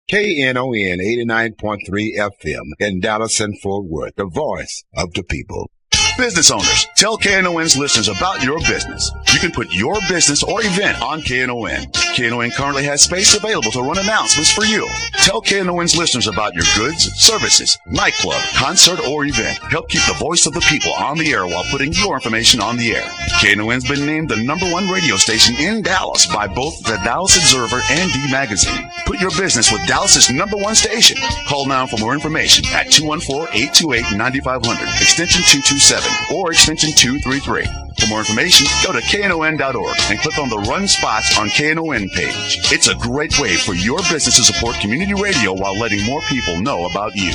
Knon 89.3 FM in Dallas and Fort Worth, the voice of the people. Business owners, tell KNON's listeners about your business. You can put your business or event on KNON. KNON currently has space available to run announcements for you. Tell KNON's listeners about your goods, services, nightclub, concert, or event. Help keep the voice of the people on the air while putting your information on the air. KNON's been named the #1 radio station in Dallas by both the Dallas Observer and D Magazine. Put your business with Dallas's #1 station. Call now for more information at 214-828-9500, extension 227. Or extension 233. For more information, go to KNON.org and click on the Run Spots on KNON page. It's a great way for your business to support community radio while letting more people know about you.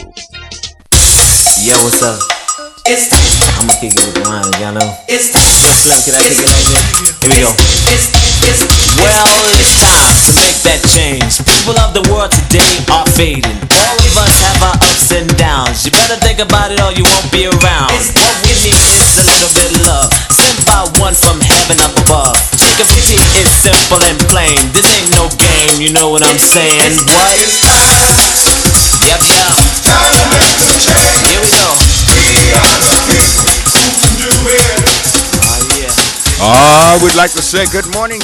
Yo, what's up? I'm gonna kick it with the line, y'all know. Slim, can I kick it like this? Here we go. Well, it's time to make that change. People of the world today are fading. All of us have our ups and downs. You better think about it or you won't be around. What we need is a little bit of love, sent by one from heaven up above. Chicken fifty is simple and plain. This ain't no game, you know what I'm saying? What? Yep. Here we go. We'd like to say good morning.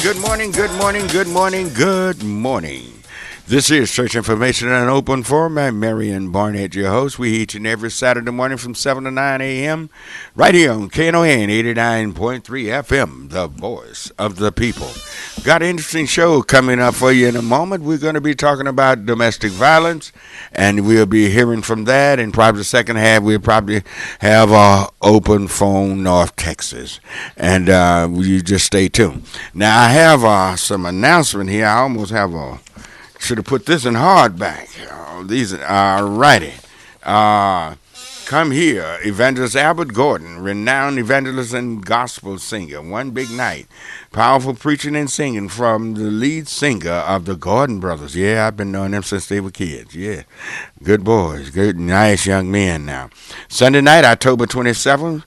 This is Church Information in an Open Forum. I'm Marion Barnett, your host. We each and every Saturday morning from 7 to 9 a.m. right here on KNON 89.3 FM, the voice of the people. Got an interesting show coming up for you in a moment. We're going to be talking about domestic violence, and we'll be hearing from that. And probably the second half, we'll probably have our open phone North Texas. And you just stay tuned. Now, I have some announcement here. I almost have should have put this in hardback. These are righty. Come here, Evangelist Albert Gordon, renowned evangelist and gospel singer. One big night. Powerful preaching and singing from the lead singer of the Gordon Brothers. Yeah, I've been knowing them since they were kids. Yeah, good boys, good, nice young men now. Sunday night, October 27th.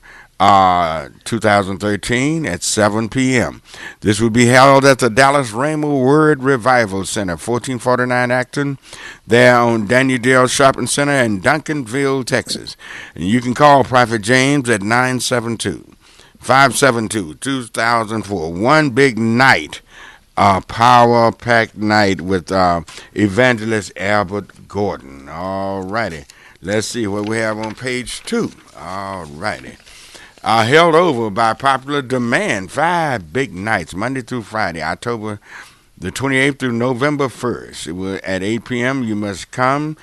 2013 at 7 p.m. This will be held at the Dallas Rhema Word Revival Center, 1449 Acton, there on Daniel Dale Shopping Center in Duncanville, Texas. And you can call Prophet James at 972-572-2004. One big night, power-packed night with Evangelist Albert Gordon. All righty. Let's see what we have on page 2. All righty. Held over by popular demand, 5 big nights, Monday through Friday, October the 28th through November 1st. It will, at 8 p.m., you must come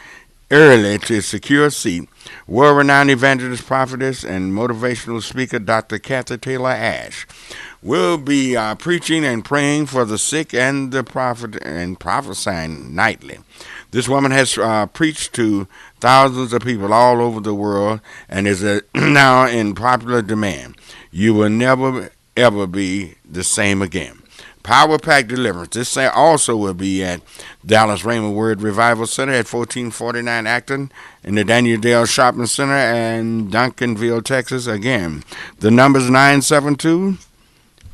early to secure a seat. World-renowned evangelist, prophetess, and motivational speaker, Dr. Kathy Taylor Ash, will be preaching and praying for the sick and the prophet and prophesying nightly. This woman has preached to thousands of people all over the world and is now in popular demand. You will never, ever be the same again. Power Pack Deliverance. This also will be at Dallas Rhema Word Revival Center at 1449 Acton in the Daniel Dale Shopping Center in Duncanville, Texas. Again, the number is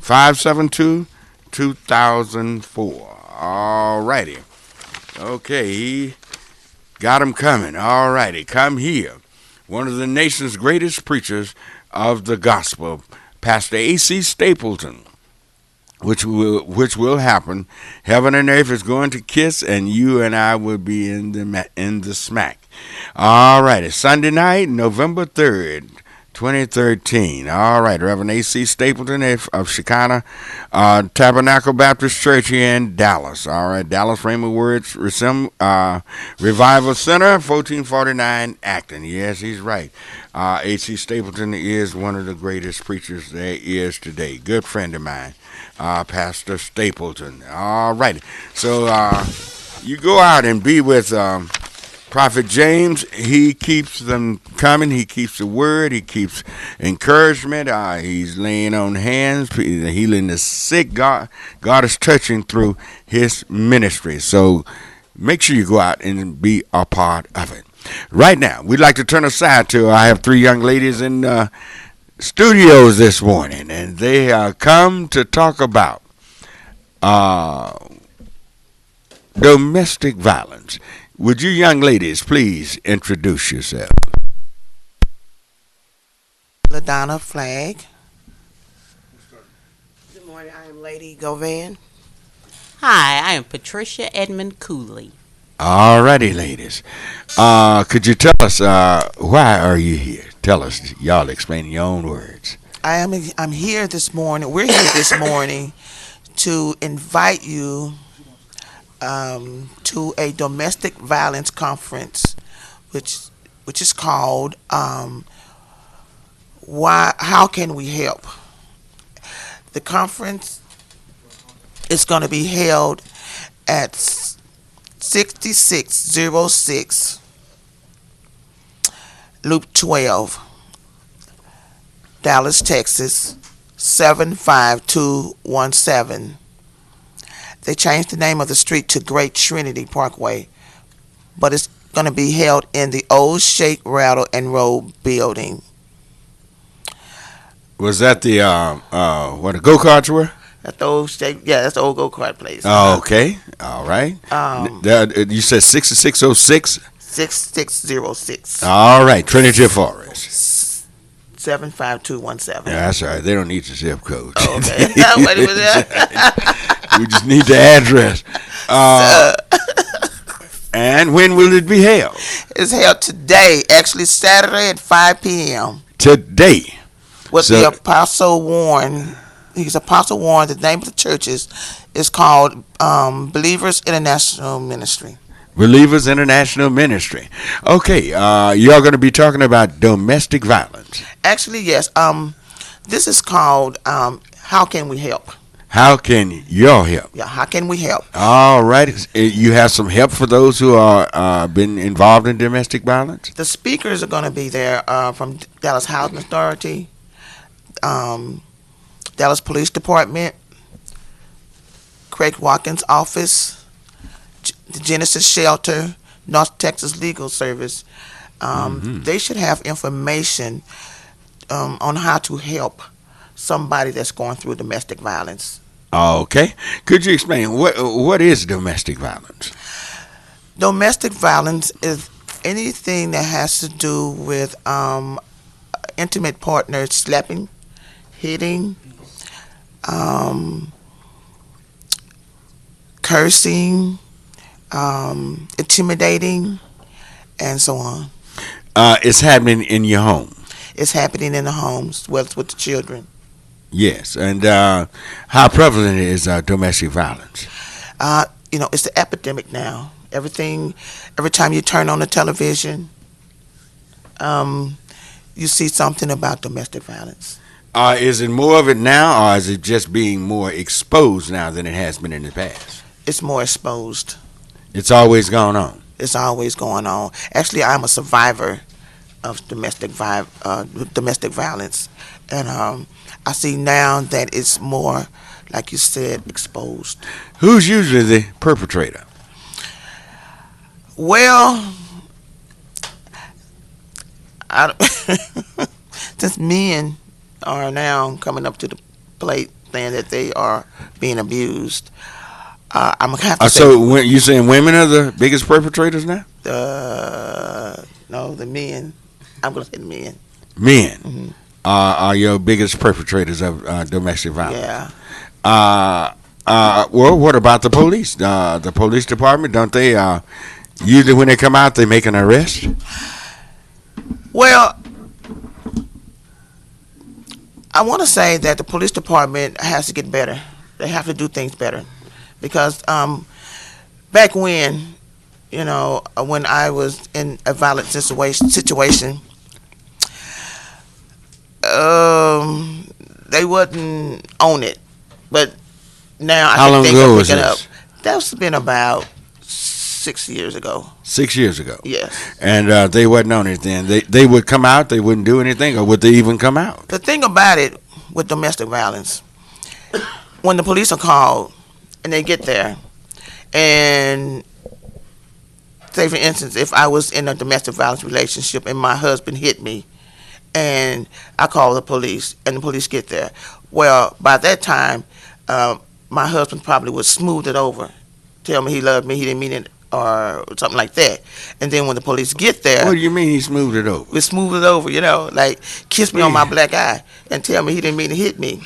972-572-2004. All righty. Okay, he got him coming. All righty, come here. One of the nation's greatest preachers of the gospel, Pastor A.C. Stapleton, which will happen. Heaven and earth is going to kiss, and you and I will be in the smack. All righty, Sunday night, November 3rd. 2013. All right, Reverend A.C. Stapleton of Shekinah Tabernacle Baptist Church here in Dallas. All right, Dallas Rhema Words Revival Center, 1449 Acton. Yes, he's right. A.C. Stapleton is one of the greatest preachers there is today. Good friend of mine, Pastor Stapleton. All right, so you go out and be with Prophet James. He keeps them coming. He keeps the word. He keeps encouragement. He's laying on hands, healing the sick. God is touching through his ministry. So make sure you go out and be a part of it. Right now, we'd like to turn aside to, I have 3 young ladies in studios this morning, and they come to talk about domestic violence. Would you young ladies please introduce yourself? LaDonna Flagg. Good morning. I am Lady Govan. Hi, I am Patricia Edmond Cooley. All righty, ladies. Could you tell us why are you here? Tell us. Y'all explain in your own words. I'm here this morning. We're here this morning to invite you to a domestic violence conference, which is called How Can We Help? The conference is going to be held at 6606 Loop 12, Dallas, Texas 75217. They changed the name of the street to Great Trinity Parkway, but it's going to be held in the old Shake, Rattle, and Roll building. Was that the where the go-karts were? That's the old Shake. Yeah, that's the old go-kart place. Oh, okay. All right. You said 6606? 6606. All right. Trinity Forest. 75217. Yeah, that's all right. They don't need the zip code. Oh, okay. Wait a minute. We just need the address. And when will it be held? It's held today, actually Saturday at 5 p.m. Today. With the Apostle Warren. He's Apostle Warren. The name of the church is called Believers International Ministry. Believers International Ministry. Okay, y'all going to be talking about domestic violence. Actually, yes. This is called How Can We Help? How can y'all help? Yeah, how can we help? All right. You have some help for those who are been involved in domestic violence? The speakers are going to be there from Dallas Housing Authority, Dallas Police Department, Craig Watkins' office, the Genesis Shelter, North Texas Legal Service. They should have information on how to help somebody that's going through domestic violence. Okay. Could you explain what is domestic violence? Domestic violence is anything that has to do with intimate partners slapping, hitting, cursing, intimidating, and so on. It's happening in your home. It's happening in the homes, whether it's with the children. Yes, and how prevalent is domestic violence? It's the epidemic now. Every time you turn on the television, you see something about domestic violence. Is it more of it now, or is it just being more exposed now than it has been in the past? It's more exposed. It's always gone on. It's always going on. Actually, I'm a survivor of domestic violence, and I see now that it's more, like you said, exposed. Who's usually the perpetrator? Well, since men are now coming up to the plate saying that they are being abused, I'm gonna have to say. So you saying women are the biggest perpetrators now? No, the men. I'm gonna say the men. Men. Mm-hmm. Are your biggest perpetrators of domestic violence? Yeah. Well, what about the police? The police department, don't they usually when they come out they make an arrest? Well, I want to say that the police department has to get better. They have to do things better, because back when, when I was in a violent situation, they wouldn't own it, but now I think they're picking up. That's been about 6 years ago. 6 years ago. Yes. And they wasn't on it then. They would come out. They wouldn't do anything, or would they even come out? The thing about it with domestic violence, when the police are called and they get there, and say for instance, if I was in a domestic violence relationship and my husband hit me, and I call the police, and the police get there. Well, by that time, my husband probably would smooth it over, tell me he loved me, he didn't mean it or something like that. And then when the police get there, What do you mean he smoothed it over? we smooth it over, like kiss me on my black eye and tell me he didn't mean to hit me.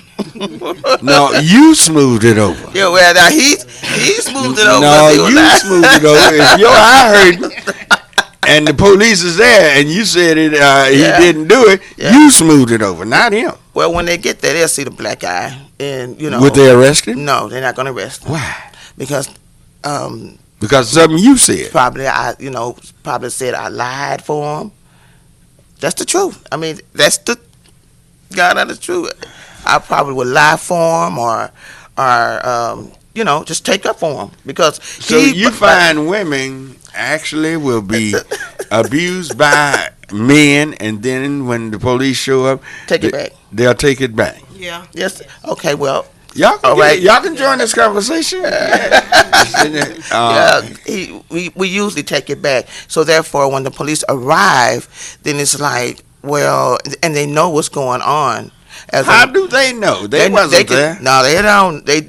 No, you smoothed it over. Yeah, well, now he smoothed it over. No, He was you like- smoothed it over. If your eye hurt and the police is there and you said he didn't do it, you smoothed it over, not him. Well, when they get there, they'll see the black eye, and Would they arrest him? No, they're not going to arrest him. Why? Because Because of something you said. probably said I lied for him. That's the truth. I mean, that's the God honest truth. I probably would lie for him or just take up for him because So you find women actually will be abused by men, and then when the police show up, Take it back. They'll take it back. Yeah. Yes. Okay. Well. Y'all can, All right. y'all can join this conversation. We usually take it back. So therefore, when the police arrive, then it's like, well, and they know what's going on. How do they know? They wasn't there. No, they don't. They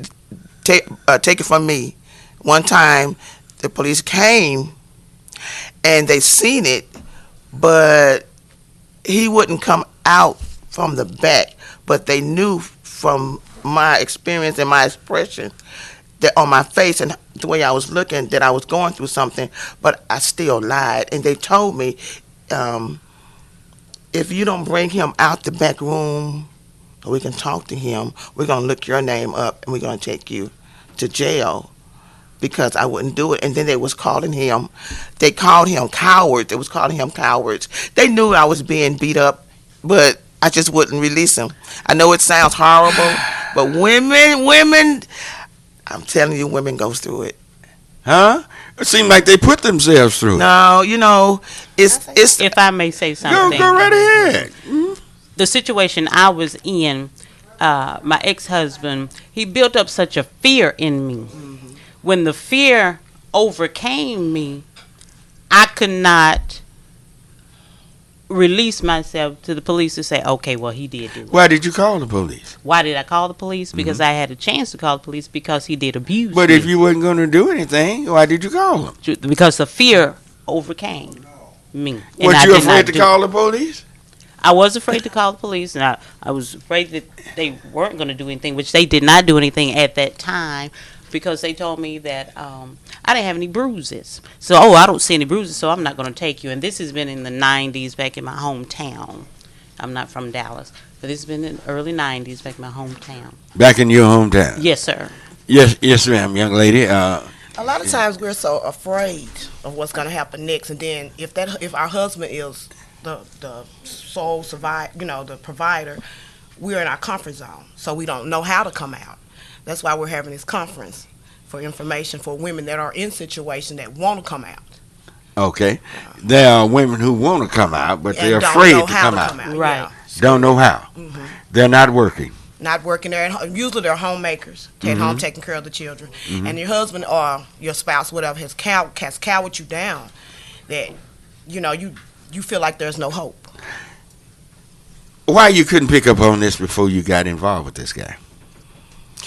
take it from me. One time, the police came, and they seen it, but he wouldn't come out from the back. But they knew from my experience and my expression that on my face and the way I was looking that I was going through something, but I still lied. And they told me, if you don't bring him out the back room so we can talk to him, we're going to look your name up and we're going to take you to jail, because I wouldn't do it. And then they was calling him, they called him cowards. They was calling him cowards. They knew I was being beat up, but I just wouldn't release him. I know it sounds horrible, but women, I'm telling you, women goes through it. Huh? It seemed like they put themselves through it. No, it's. If I may say something. Go right ahead. The situation I was in, my ex-husband, he built up such a fear in me. When the fear overcame me, I could not release myself to the police to say, okay, well, he did do it. Why did you call the police? Why did I call the police? Because I had a chance to call the police because he did abuse But me. if you wasn't going to do anything, why did you call them? Because the fear overcame me. And Weren't I you did not afraid to do call the police? I was afraid to call the police, and I was afraid that they weren't going to do anything, which they did not do anything at that time, because they told me that I didn't have any bruises. So, I don't see any bruises, so I'm not going to take you. And this has been in the 90s back in my hometown. I'm not from Dallas, but this has been in the early 90s back in my hometown. Back in your hometown? Yes, sir. Yes, ma'am, young lady. A lot of times we're so afraid of what's going to happen next, and then if our husband is the sole survivor, the provider, we're in our comfort zone, so we don't know how to come out. That's why we're having this conference for information for women that are in situations that want to come out. Okay. There are women who want to come out, but they're And don't afraid know to how come out. Right. Yeah. Don't know how. They're not working. Not working there. Usually they're homemakers, at home taking care of the children. And your husband or your spouse, whatever, has cowered you down, that, you feel like there's no hope. Why you couldn't pick up on this before you got involved with this guy?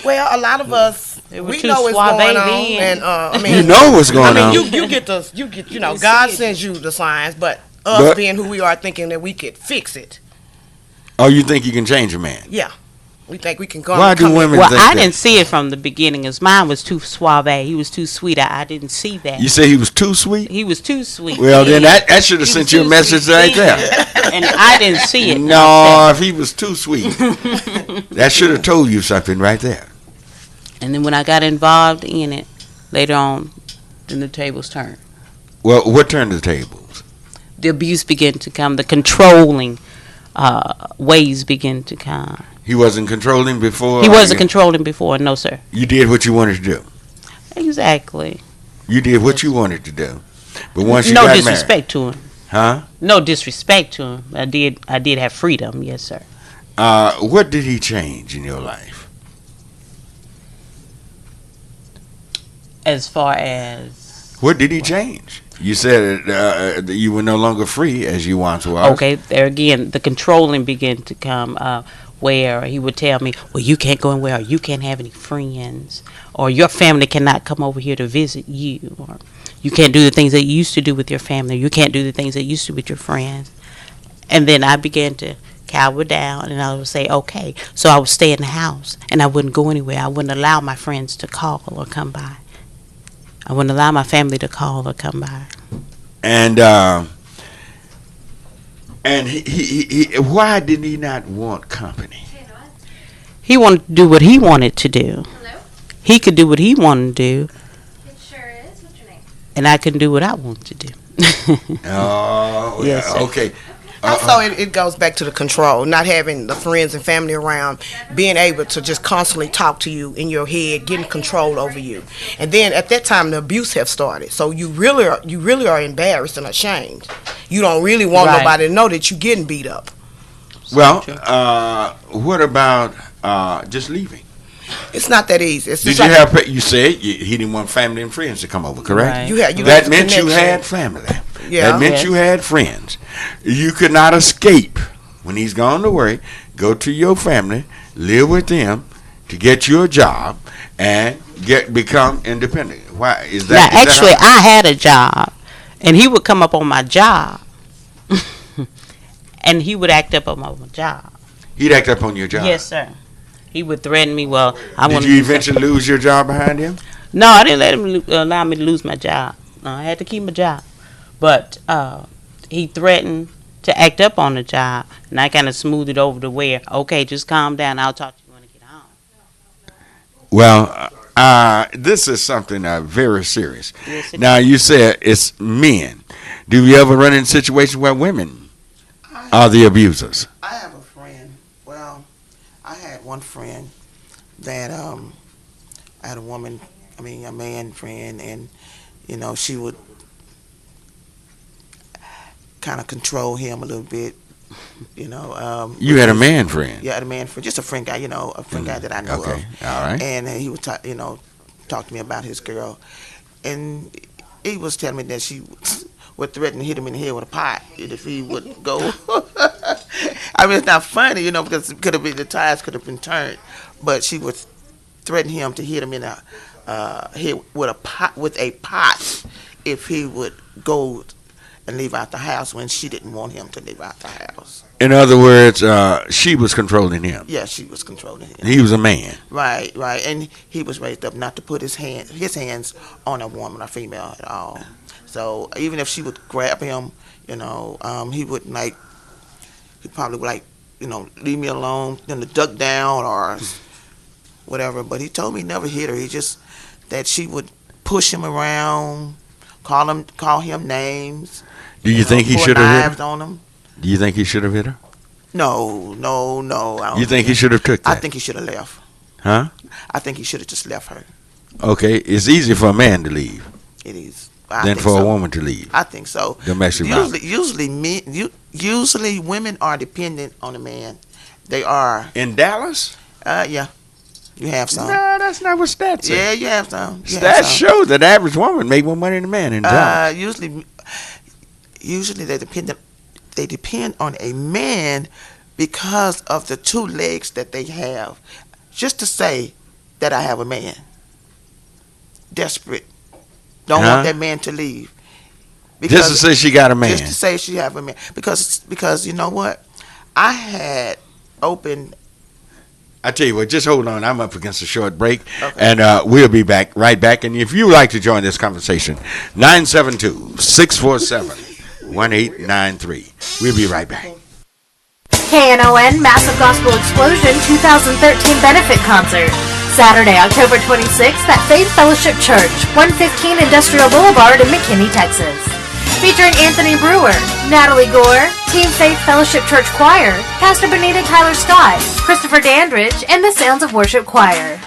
Well, a lot of us, It was we too know what's suave going on, then. and You know what's going on. you get, God sends you the signs, but us being who we are, thinking that we could fix it. Oh, you think you can change a man? Yeah, we think we can go. Why do women Well, think I that? didn't see it from the beginning, as mine was too suave. He was too sweet. I didn't see that. You say he was too sweet? He was too sweet. Well, then that should have He sent was you a too message sweet. right there. And I didn't see it. No, if he was too sweet, that should have told you something right there. And then when I got involved in it, later on, then the tables turned. Well, what turned the tables? The abuse began to come. The controlling ways began to come. He wasn't controlling before? He wasn't controlling before. No, sir. You did what you wanted to do. Exactly. You did what you wanted to do. But once you No got disrespect to him. married. Huh? No disrespect to him. I did have freedom. Yes, sir. What did he change in your life? As far as... What did he change? You said that you were no longer free as you once were. Okay, there again, the controlling began to come, where he would tell me, well, you can't go anywhere, or you can't have any friends, or your family cannot come over here to visit you, or You can't do the things that you used to do with your family. You can't do the things that you used to with your friends. And then I began to cower down, and I would say, okay. So I would stay in the house, and I wouldn't go anywhere. I wouldn't allow my friends to call or come by. I wouldn't allow my family to call or come by. And he why did he not want company? He wanted to do what he wanted to do. Hello? He could do what he wanted to do, It sure is. What's your name? and I couldn't do what I wanted to do. Oh, Yes, yeah, sir. okay. Also, it goes back to the control, not having the friends and family around, being able to just constantly talk to you in your head, getting control over you. And then at that time, the abuse have started. So you really are embarrassed and ashamed. You don't really want Right. nobody to know that you're getting beat up. Well, what about just leaving? It's not that easy. It's Did just you like have? You said he didn't want family and friends to come over, correct? Right. you That got meant the you connection. had family. Yeah. That meant Yes. you had friends. You could not escape when he's gone to work. Go to your family, live with them, to get you a job and become independent. Why is Now, that? actually, I had a job, and he would come up on my job, and he would act up on my job. He'd act up on your job. Yes, sir. He would threaten me. Well, I Did want you eventually lose your job behind him? No, I didn't let him allow me to lose my job. No, I had to keep my job. But he threatened to act up on the job, and I kind of smoothed it over to where, okay, just calm down. I'll talk to you when I get home. Well, this is something very serious. Yes, it Now, you said it's men. Do you ever run in situations where women are the abusers? I have a friend. Well, I had one friend that I had a man friend, and she would kind of control him a little bit. You had a man friend. Yeah, I had a man friend, just a friend guy. A friend guy that I know Okay, of. all right. And he would talk to me about his girl, and he was telling me that she would threaten to hit him in the head with a pot if he would go. I mean, it's not funny, because it could have been, the tires could have been turned, but she would threaten him to hit him in the head with a pot if he would go and leave out the house when she didn't want him to leave out the house. In other words, she was controlling him. Yeah, she was controlling him. He was a man. Right, and he was raised up not to put his hands on a woman or female at all. So even if she would grab him, he wouldn't he'd probably leave me alone, to duck down or whatever. But he told me he never hit her. He just that she would push him around, call him names. Do you think he pour should have hit knives her? on him? Do you think he should have hit her? No. I don't You think he should have took that? I think he should have left. Huh? I think he should have just left her. Okay, it's easy for a man to leave It is. than for a woman to leave. I think so. Domestic violence. Usually women are dependent on a man. They are. In Dallas? Yeah. You have some. No, that's not what stats say. Yeah, you have some. Stats show that the average woman make more money than a man in Dallas. Usually they depend on a man because of the two legs that they have. Just to say that I have a man. Desperate. Don't want that man to leave. Just to say she got a man. Just to say she have a man. Because you know what? I had opened. I tell you what, just hold on. I'm up against a short break, Okay. and we'll be right back. And if you would like to join this conversation, 972-647-1893. We'll be right back. KNON Massive Gospel Explosion 2013 Benefit Concert. Saturday, October 26th at Faith Fellowship Church, 115 Industrial Boulevard in McKinney, Texas. Featuring Anthony Brewer, Natalie Gore, Team Faith Fellowship Church Choir, Pastor Benita Tyler Scott, Christopher Dandridge, and the Sounds of Worship Choir.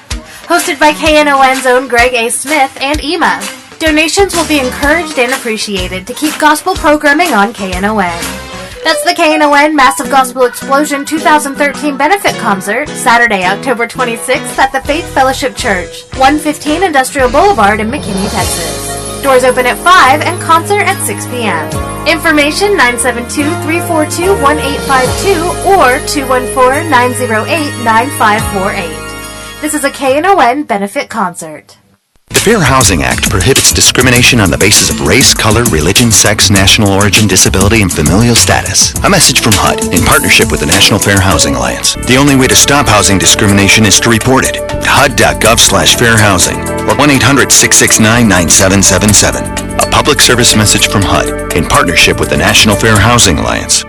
Hosted by KNON's own Greg A. Smith and Ema. Donations will be encouraged and appreciated to keep gospel programming on KNON. That's the KNON Massive Gospel Explosion 2013 Benefit Concert, Saturday, October 26th at the Faith Fellowship Church, 115 Industrial Boulevard in McKinney, Texas. Doors open at 5 and concert at 6 p.m. Information 972-342-1852 or 214-908-9548. This is a KNON Benefit Concert. The Fair Housing Act prohibits discrimination on the basis of race, color, religion, sex, national origin, disability, and familial status. A message from HUD in partnership with the National Fair Housing Alliance. The only way to stop housing discrimination is to report it. HUD.gov/fairhousing or 1-800-669-9777. A public service message from HUD in partnership with the National Fair Housing Alliance.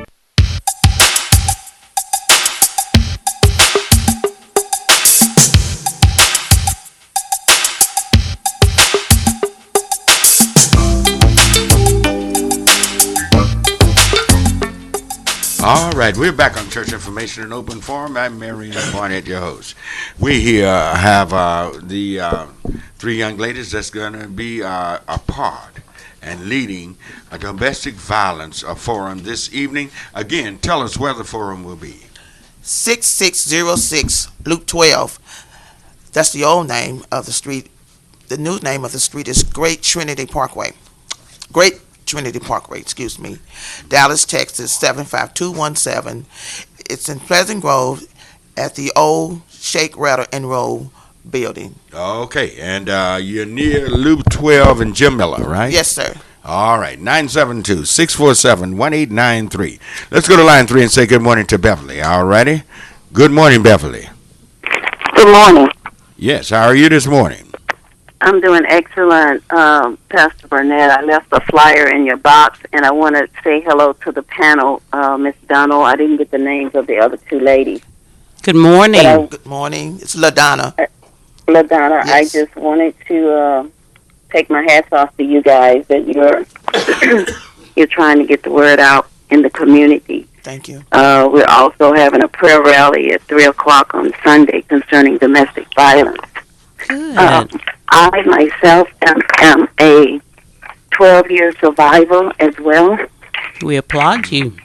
All right, we're back on Church Information and Open Forum. I'm Marion Barnett, your host. We here have the three young ladies that's going to be a part and leading a domestic violence forum this evening. Again, tell us where the forum will be. 6606 Loop 12. That's the old name of the street. The new name of the street is Great Trinity Parkway. Excuse me. Dallas, Texas, 75217. It's in Pleasant Grove at the old Shake, Rattle, and Roll building. Okay, and you're near Loop 12 in Jim Miller, right? Yes, sir. All right, 972-647-1893. Let's go to line 3 and say good morning to Beverly, all righty? Good morning, Beverly. Good morning. Yes, how are you this morning? I'm doing excellent, Pastor Barnett. I left a flyer in your box, and I want to say hello to the panel, Miss Donald. I didn't get the names of the other two ladies. Good morning. Good morning. It's LaDonna. LaDonna, Yes. I just wanted to take my hats off to you guys that you're trying to get the word out in the community. Thank you. We're also having a prayer rally at 3 o'clock on Sunday concerning domestic violence. Good. I myself am a 12-year survivor as well. We applaud you.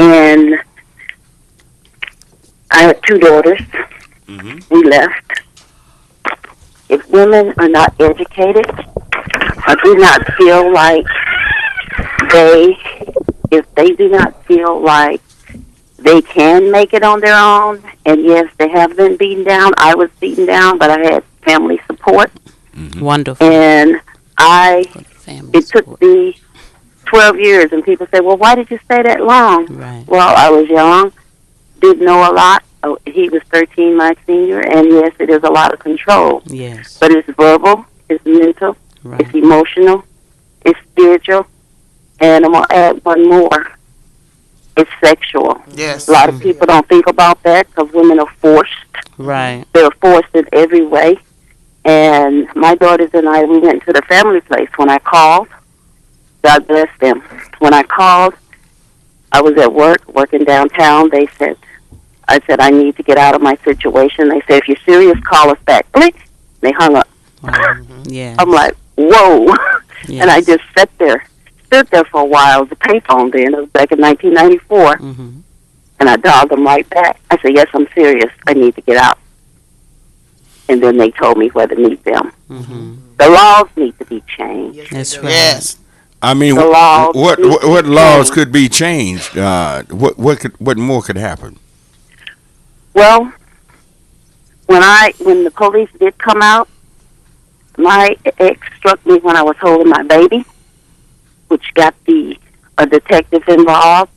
And I have two daughters. Mm-hmm. We left. If women are not educated, or do not feel like if they do not feel like they can make it on their own, and yes, they have been beaten down. I was beaten down, but I had family support. Mm-hmm. Wonderful. And it took me 12 years, and people say, well, why did you stay that long? Right. Well, I was young, didn't know a lot. He was 13, my senior, and yes, it is a lot of control. Yes. But it's verbal, it's mental, Right. it's emotional, it's spiritual, and I'm going to add one more. It's sexual. Yes. A lot of people don't think about that because women are forced. Right. They're forced in every way. And my daughters and I, we went to the family place. When I called, God bless them. When I called, I was at work, working downtown. I said, I need to get out of my situation. They said, if you're serious, call us back. Click. They hung up. Yeah. I'm like, whoa. Yes. And I just stood there for a while. The payphone then. It was back in 1994. Mm-hmm. And I dialed them right back. I said, yes, I'm serious. I need to get out. And then they told me where to meet them. Mm-hmm. The laws need to be changed. That's right. Yes. I mean, The laws what need to be laws changed. could be changed? What more could happen? Well, when the police did come out, my ex struck me when I was holding my baby, which got a detective involved.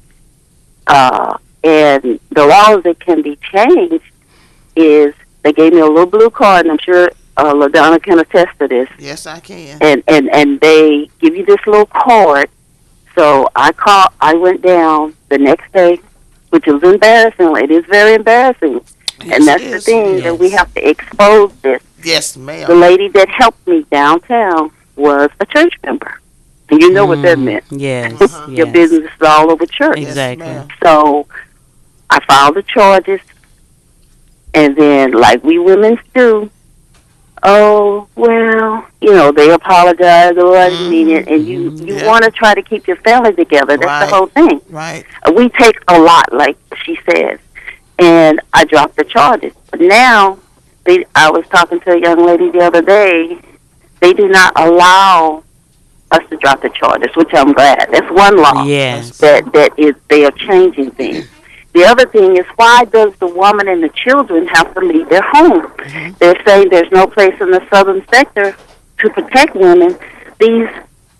And the laws that can be changed is they gave me a little blue card, and I'm sure LaDonna can attest to this. Yes, I can. And they give you this little card. So I went down the next day, which was embarrassing. It is very embarrassing. Yes, and that's it the is. thing, that we have to expose this. Yes, The ma'am. lady that helped me downtown was a church member. And you know what that meant. Yes. Your Yes. business is all over church. Exactly. ma'am. So I filed the charges, and then, like we women do, oh, well, they apologize, oh, I didn't mean it, and you Yeah. want to try to keep your family together. That's Right. the whole thing. Right. We take a lot, like she says, and I dropped the charges. But now, I was talking to a young lady the other day, they do not allow us to drop the charges, which I'm glad. That's one law. Yes. They are changing things. The other thing is, why does the woman and the children have to leave their home? They're saying there's no place in the southern sector to protect women, these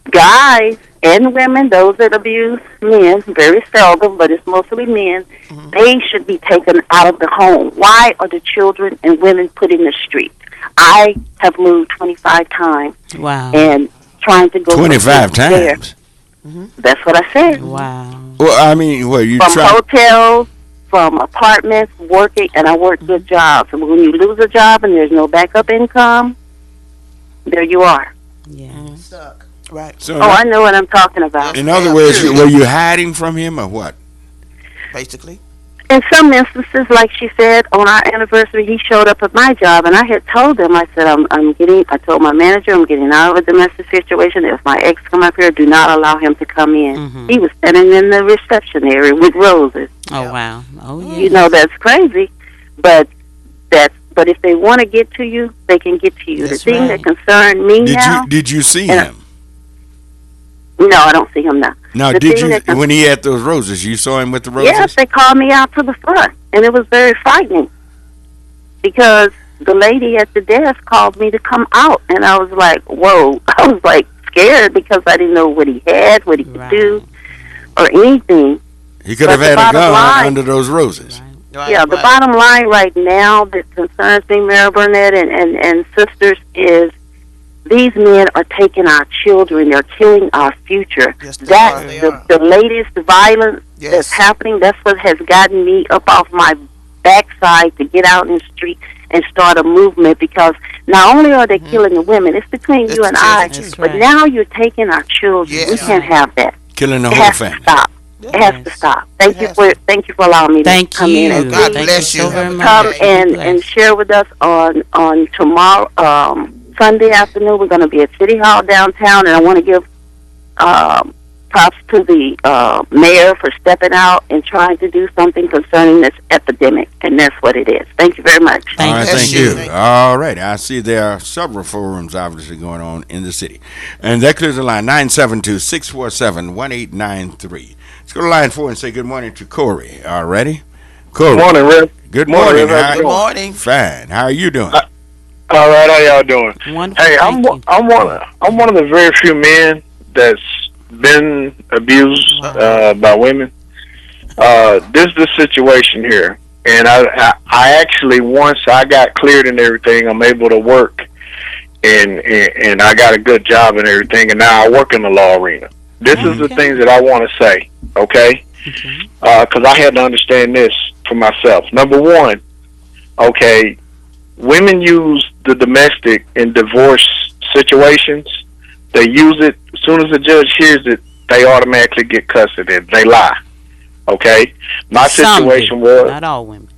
guys and women, those that abuse men, very seldom, but it's mostly men, they should be taken out of the home. Why are the children and women put in the street? I have moved 25 times. Wow. And trying to go 25 times? That's what I said. Wow. Well, I mean, what you from try? hotels, from apartments, working, and I work good jobs. And when you lose a job and there's no backup income, there you are. Yeah. Stuck. Right. So I know what I'm talking about. in other words, were you hiding from him or what? Basically. In some instances, like she said, on our anniversary, he showed up at my job, and I had told him, I said, I told my manager, I'm getting out of a domestic situation. If my ex come up here, do not allow him to come in. He was standing in the reception area with roses. Oh, wow. Oh, yeah. You know, that's crazy, but if they want to get to you, they can get to you. That's the thing right. that concerned me now. Did you see him? No, I don't see him now. Now, The did thing you, that when he had those roses, you saw him with the roses? Yes, they called me out to the front, and it was very frightening because the lady at the desk called me to come out, and I was like, whoa. I was like scared because I didn't know what he had, what he could do, or anything. He could have had a gun under those roses. Yeah, the bottom line right now that concerns me, Marion Barnett and sisters, is these men are taking our children. They're killing our future. Yes, The latest violence that's happening, that's what has gotten me up off my backside to get out in the street and start a movement, because not only are they killing the women, it's between you and I, but now you're taking our children. We can't have that. Killing the It whole has family. to stop. It has to stop. Thank you for allowing me to come in and God bless you. come and share with us on tomorrow, Sunday afternoon. We're going to be at City Hall downtown, and I want to give props to the mayor for stepping out and trying to do something concerning this epidemic, and that's what it is. Thank you very much. All right, thank you. All right, I see there are several forums obviously going on in the city. And that clears the line, 972-647-1893. Let's go to line 4 and say good morning to Corey. All righty? Corey. Good morning, Rev. Good morning. Rev. Good morning. Fine. How are you doing? All right, how y'all doing? Wonderful. Hey, I'm one of the very few men that's been abused by women. This is the situation here, and I actually, once I got cleared and everything, I'm able to work, and I got a good job and everything, and now I work in the law arena. This is the things that I want to say, okay? Because I had to understand this for myself. Number one, okay, women use the domestic in divorce situations. They use it, as soon as the judge hears it, they automatically get custody. They lie, okay? My situation was... Not all women.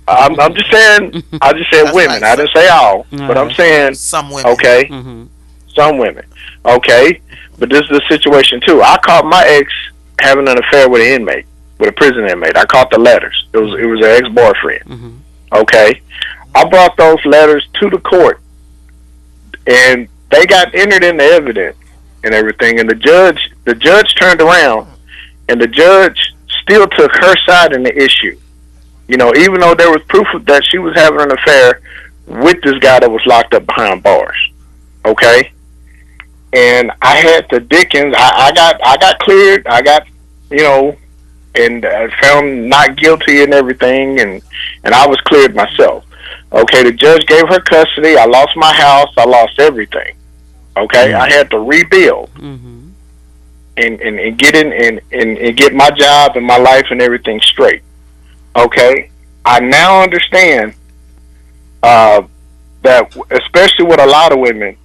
I'm just saying, I just said women. I didn't say all, but I'm saying... Some women. Okay? Some women. Okay? But this is the situation, too. I caught my ex having an affair with an inmate, with a prison inmate. I caught the letters. It was her ex-boyfriend. Okay? I brought those letters to the court, and they got entered in the evidence and everything. And the judge turned around, and the judge still took her side in the issue. You know, even though there was proof that she was having an affair with this guy that was locked up behind bars. Okay? And I had to Dickens. I got cleared. I got, you know, and found not guilty and everything, and I was cleared myself. Okay, the judge gave her custody. I lost my house. I lost everything. Okay, I had to rebuild and get in and get my job and my life and everything straight. Okay, I now understand that, especially with a lot of women,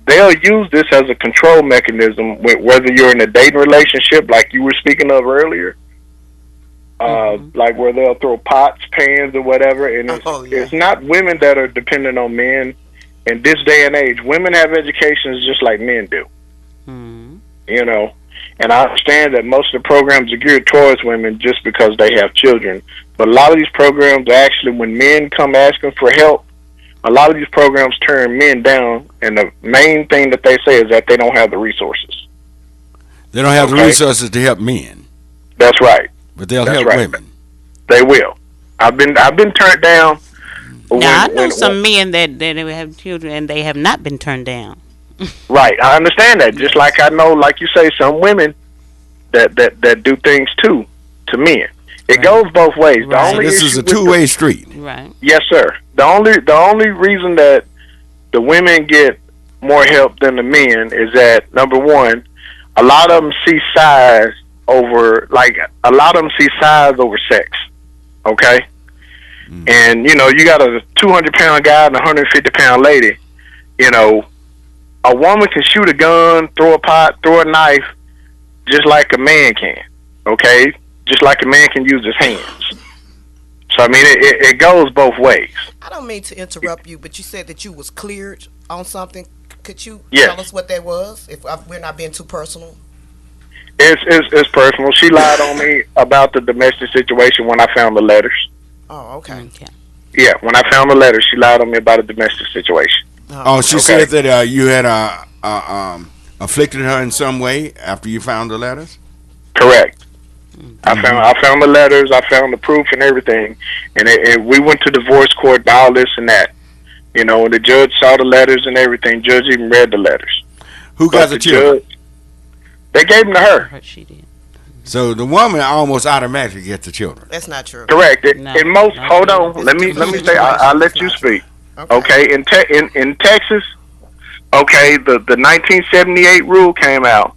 they'll use this as a control mechanism, whether you're in a dating relationship like you were speaking of earlier, like where they'll throw pots, pans, or whatever. And it's not women that are dependent on men in this day and age. Women have educations just like men do. You know, and I understand that most of the programs are geared towards women just because they have children. But a lot of these programs, actually, when men come asking for help, a lot of these programs turn men down, and the main thing that they say is that they don't have the resources. They don't have the resources to help men. That's right. But they'll help women. They will. I've been turned down Now I know some men that have children and they have not been turned down. Right, I understand that. Just like I know, like you say, some women that do things too to men. It goes both ways. Right. The only this is a two-way street. Right. Yes, sir. The only reason that the women get more help than the men is that, number one, a lot of them see size over sex. Okay. Mm. And you got a 200-pound guy and a 150-pound lady. A woman can shoot a gun, throw a pot, throw a knife, just like a man can. Okay, just like a man can use his hands. So I mean, it goes both ways. I don't mean to interrupt you, but you said that you was cleared on something. Could you Yes. tell us what that was? If we're not being too personal. It's personal. She lied on me about the domestic situation when I found the letters. Oh, okay. Yeah, when I found the letters, she lied on me about a domestic situation. Oh, she said that you had afflicted her in some way after you found the letters? Correct. I found the letters, I found the proof and everything, and we went to divorce court and all this and that. And the judge saw the letters and everything. Judge even read the letters. Who got the children? They gave them to her. She did. So the woman almost automatically gets the children. That's not true. Correct. In most, hold on. Let me say. I'll let you speak. Okay. In Texas, okay, the 1978 rule came out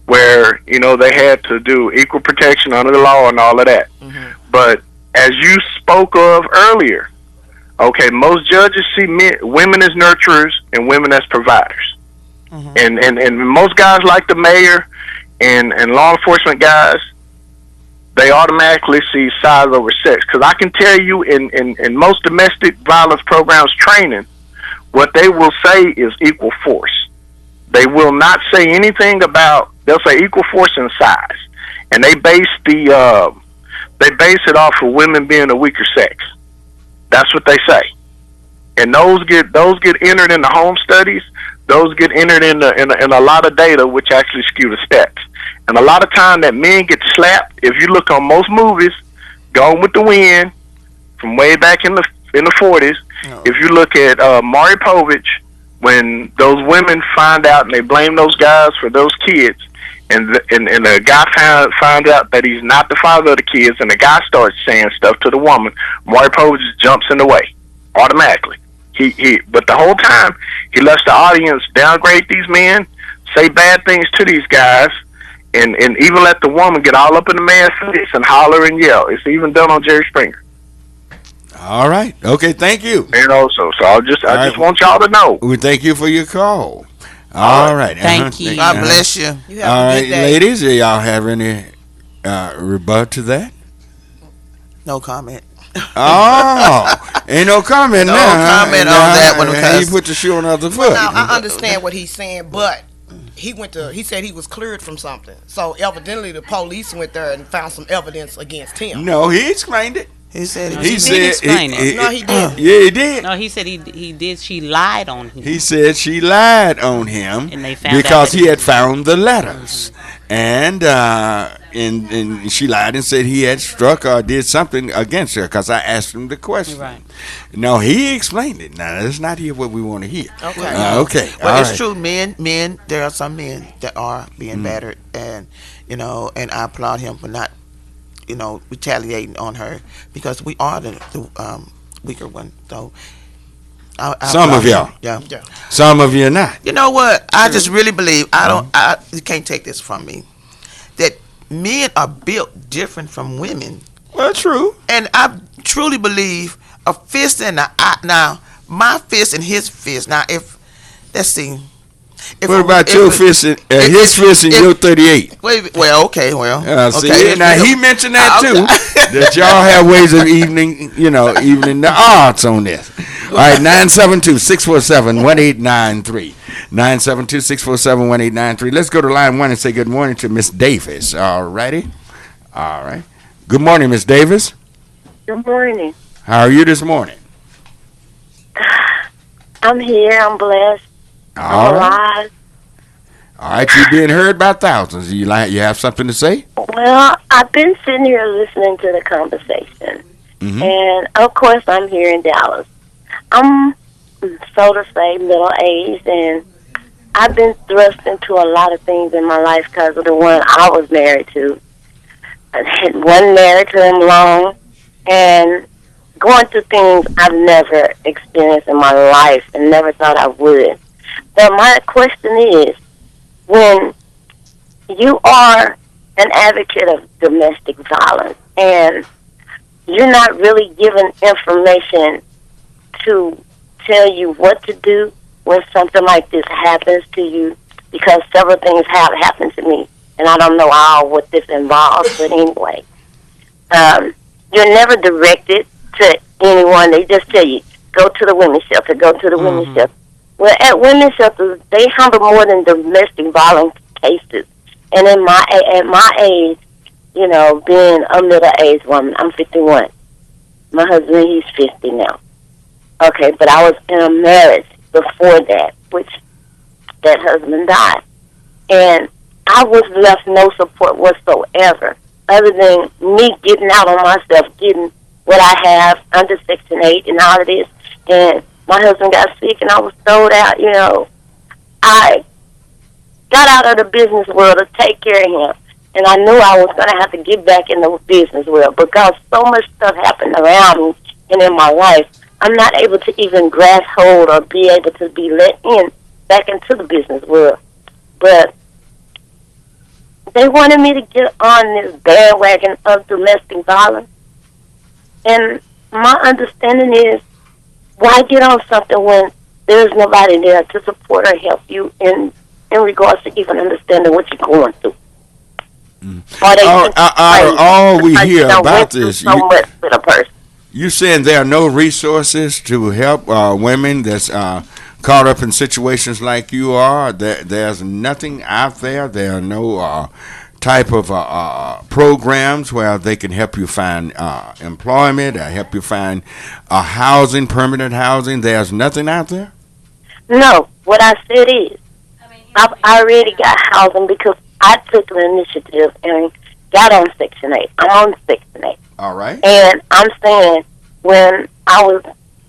where they had to do equal protection under the law and all of that. Mm-hmm. But as you spoke of earlier, okay, most judges see women as nurturers and women as providers. Mm-hmm. And most guys like the mayor and law enforcement guys, they automatically see size over sex. Because I can tell you in most domestic violence programs training, what they will say is equal force. They will not say anything about, they'll say equal force and size. And they base it off of women being a weaker sex. That's what they say. And those get entered in the home studies. Those get entered in a lot of data, which actually skew the stats. And a lot of time that men get slapped. If you look on most movies, Gone with the Wind, from way back in the 40s. Oh. If you look at Maury Povich, when those women find out and they blame those guys for those kids, and the guy finds out that he's not the father of the kids, and the guy starts saying stuff to the woman, Maury Povich jumps in the way automatically. But the whole time he lets the audience downgrade these men, say bad things to these guys, and even let the woman get all up in the man's face and holler and yell. It's even done on Jerry Springer. All right. Okay. Thank you. So I just want y'all to know. We thank you for your call. All right. Thank you. God bless you. All right, ladies, do y'all have any rebut to that? No comment. Oh, ain't no comment now. No comment on that one. He put the shoe on the other foot. Now I understand what he's saying, but he said he was cleared from something. So evidently the police went there and found some evidence against him. No, he explained it. He said he did explain it. No, he didn't. Yeah, he did. No, he said he did. She lied on him. He said she lied on him and they found because he had found the letters, and she lied and said he had struck or did something against her because I asked him the question. Right. No, he explained it. Now that's not here what we want to hear. Okay. Okay. Well, it's true. Men. There are some men that are being battered, and and I applaud him for not. Retaliating on her because we are the weaker one. So, some of y'all, yeah. Some of you not. You know what? I just really believe you can't take this from me. That men are built different from women. Well, true. And I truly believe a fist and now my fist and his fist. Now, let's see. What about your fist and his fist and your 38? Well, okay, see, okay. Now he mentioned that too. That y'all have ways of evening the odds on this. All right, 972-647-1893. 972-647-1893. Let's go to line 1 and say good morning to Miss Davis. All righty. All right. Good morning, Miss Davis. Good morning. How are you this morning? I'm here. I'm blessed. All right. All right, you're being heard by thousands. You have something to say? Well, I've been sitting here listening to the conversation. Mm-hmm. And, of course, I'm here in Dallas. I'm, so to say, middle-aged, and I've been thrust into a lot of things in my life because of the one I was married to. I wasn't married to him long, and going through things I've never experienced in my life and never thought I would. But my question is, when you are an advocate of domestic violence and you're not really given information to tell you what to do when something like this happens to you, because several things have happened to me, and I don't know all what this involves, but anyway. You're never directed to anyone. They just tell you, go to the women's shelter, go to the women's shelter. Well, at women's shelters, they handle more than domestic violence cases. And at my age, you know, being a middle-aged woman, I'm 51. My husband, he's 50 now. Okay, but I was in a marriage before that, which that husband died. And I was left no support whatsoever, other than me getting out on myself, getting what I have under Section 8 and all of this. And my husband got sick and I was thrown out, you know. I got out of the business world to take care of him. And I knew I was going to have to get back in the business world because so much stuff happened around me and in my life. I'm not able to even grasp hold or be able to be let in back into the business world. But they wanted me to get on this bandwagon of domestic violence. And my understanding is, why get on something when there's nobody there to support or help you in regards to even understanding what you're going through? All we hear about this, so much with a person. You saying there are no resources to help women that's caught up in situations like you are? There's nothing out there. There are no type of programs where they can help you find employment or help you find housing, permanent housing. There's nothing out there? No. What I said is, I've already got housing because I took an initiative and got on Section 8. I'm on Section 8. All right. And I'm saying, when I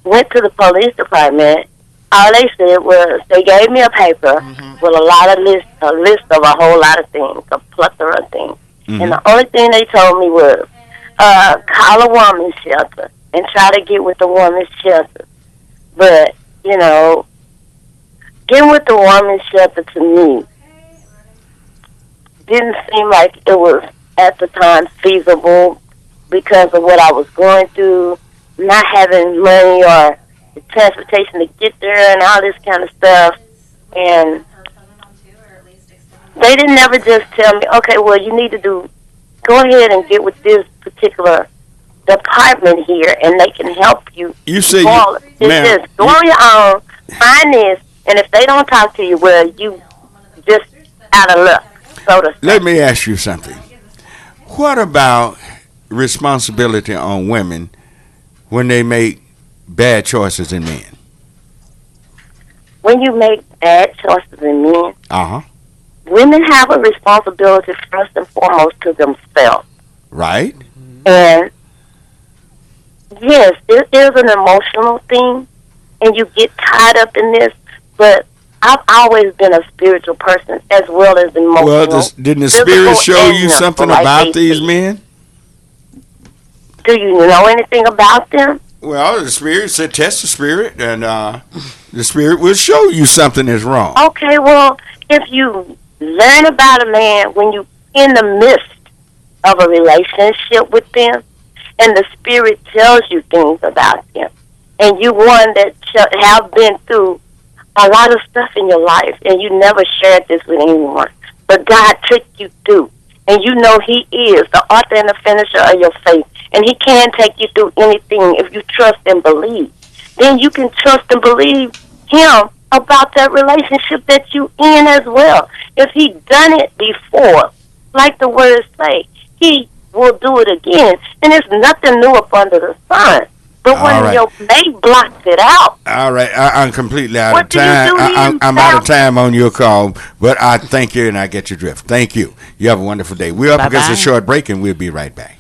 went to the police department, all they said was they gave me a paper with a list of a whole lot of things, a plethora of things. And the only thing they told me was call a woman's shelter and try to get with the woman's shelter. But, you know, getting with the woman's shelter to me didn't seem like it was at the time feasible because of what I was going through, not having money or the transportation to get there and all this kind of stuff. And they didn't ever just tell me, okay, well, you need to go ahead and get with this particular department here and they can help you. You say, just go on your own, find this, and if they don't talk to you, well, you just out of luck. Let me ask you something. What about responsibility on women when they make bad choices in men? When you make bad choices in men, women have a responsibility first and foremost to themselves. Right. And yes, it is an emotional thing, and you get tied up in this, but I've always been a spiritual person as well as emotional. Well, didn't the Spirit show you something about these men? Do you know anything about them? Well, the Spirit said test the Spirit, and the Spirit will show you something is wrong. Okay, well, if you learn about a man when you're in the midst of a relationship with them, and the Spirit tells you things about them, and you one that have been through a lot of stuff in your life, and you never shared this with anyone, but God took you through, and you know He is the author and the finisher of your faith, and He can take you through anything if you trust and believe. Then you can trust and believe Him about that relationship that you in as well. If He done it before, like the words say, He will do it again, and it's nothing new up under the sun. But when your mate blocks it out. All right, I'm completely out of time. I'm out of time on your call, but I thank you and I get your drift. Thank you. You have a wonderful day. We're up against a short break and we'll be right back.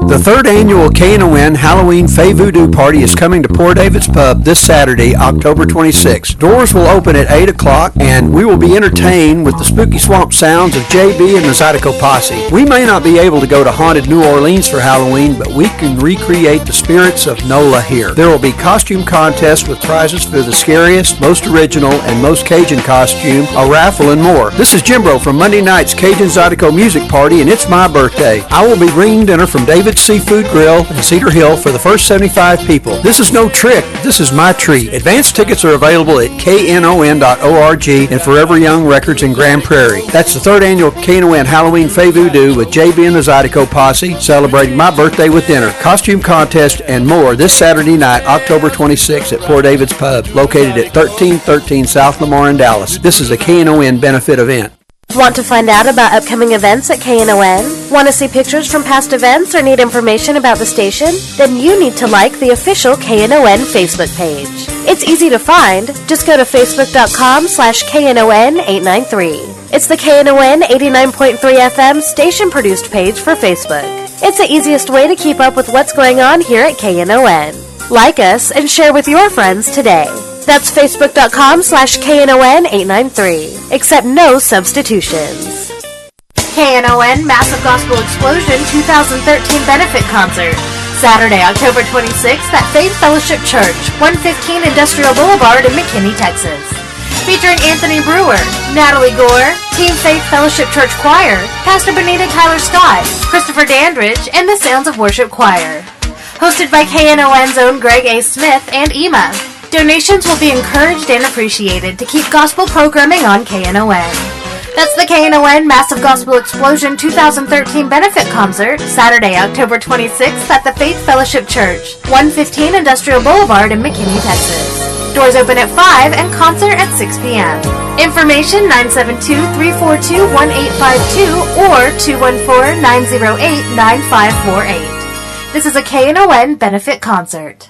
The third annual Knon Halloween Fey Voodoo Party is coming to Port David's Pub this Saturday, October 26th. Doors will open at 8 o'clock, and we will be entertained with the spooky swamp sounds of JB and the Zydeco Posse. We may not be able to go to haunted New Orleans for Halloween, but we can recreate the spirits of NOLA here. There will be costume contests with prizes for the scariest, most original, and most Cajun costume, a raffle, and more. This is Jimbro from Monday night's Cajun Zydeco Music Party, and it's my birthday. I will be bringing dinner from David's Seafood Grill in Cedar Hill for the first 75 people. This is no trick. This is my treat. Advance tickets are available at knon.org and Forever Young Records in Grand Prairie. That's the third annual Knon Halloween Fey Voodoo with JB and the Zydeco Posse, celebrating my birthday with dinner, costume contest, and more this Saturday night, October 26th at Port David's Pub, located at 1313 South Lamar in Dallas. This is a Knon benefit event. Want to find out about upcoming events at KNON? Want to see pictures from past events or need information about the station? Then you need to like the official KNON Facebook page. It's easy to find. Just go to facebook.com/KNON893. It's the KNON 89.3 FM station-produced page for Facebook. It's the easiest way to keep up with what's going on here at KNON. Like us and share with your friends today. That's facebook.com/KNON893. Accept no substitutions. KNON Massive Gospel Explosion 2013 Benefit Concert. Saturday, October 26th at Faith Fellowship Church, 115 Industrial Boulevard in McKinney, Texas. Featuring Anthony Brewer, Natalie Gore, Team Faith Fellowship Church Choir, Pastor Benita Tyler Scott, Christopher Dandridge, and the Sounds of Worship Choir. Hosted by KNON's own Greg A. Smith and EMA. Donations will be encouraged and appreciated to keep gospel programming on KNON. That's the KNON Massive Gospel Explosion 2013 Benefit Concert, Saturday, October 26th at the Faith Fellowship Church, 115 Industrial Boulevard in McKinney, Texas. Doors open at 5 and concert at 6 p.m. Information 972-342-1852 or 214-908-9548. This is a KNON Benefit Concert.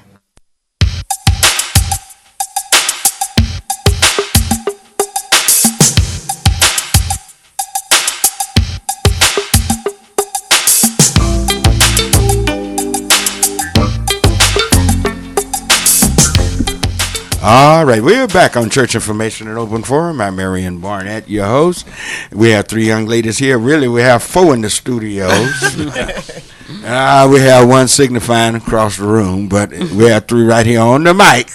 All right, we're back on Church Information and Open Forum. I'm Marion Barnett, your host. We have three young ladies here. Really, we have four in the studios. We have one signifying across the room, but we have three right here on the mic.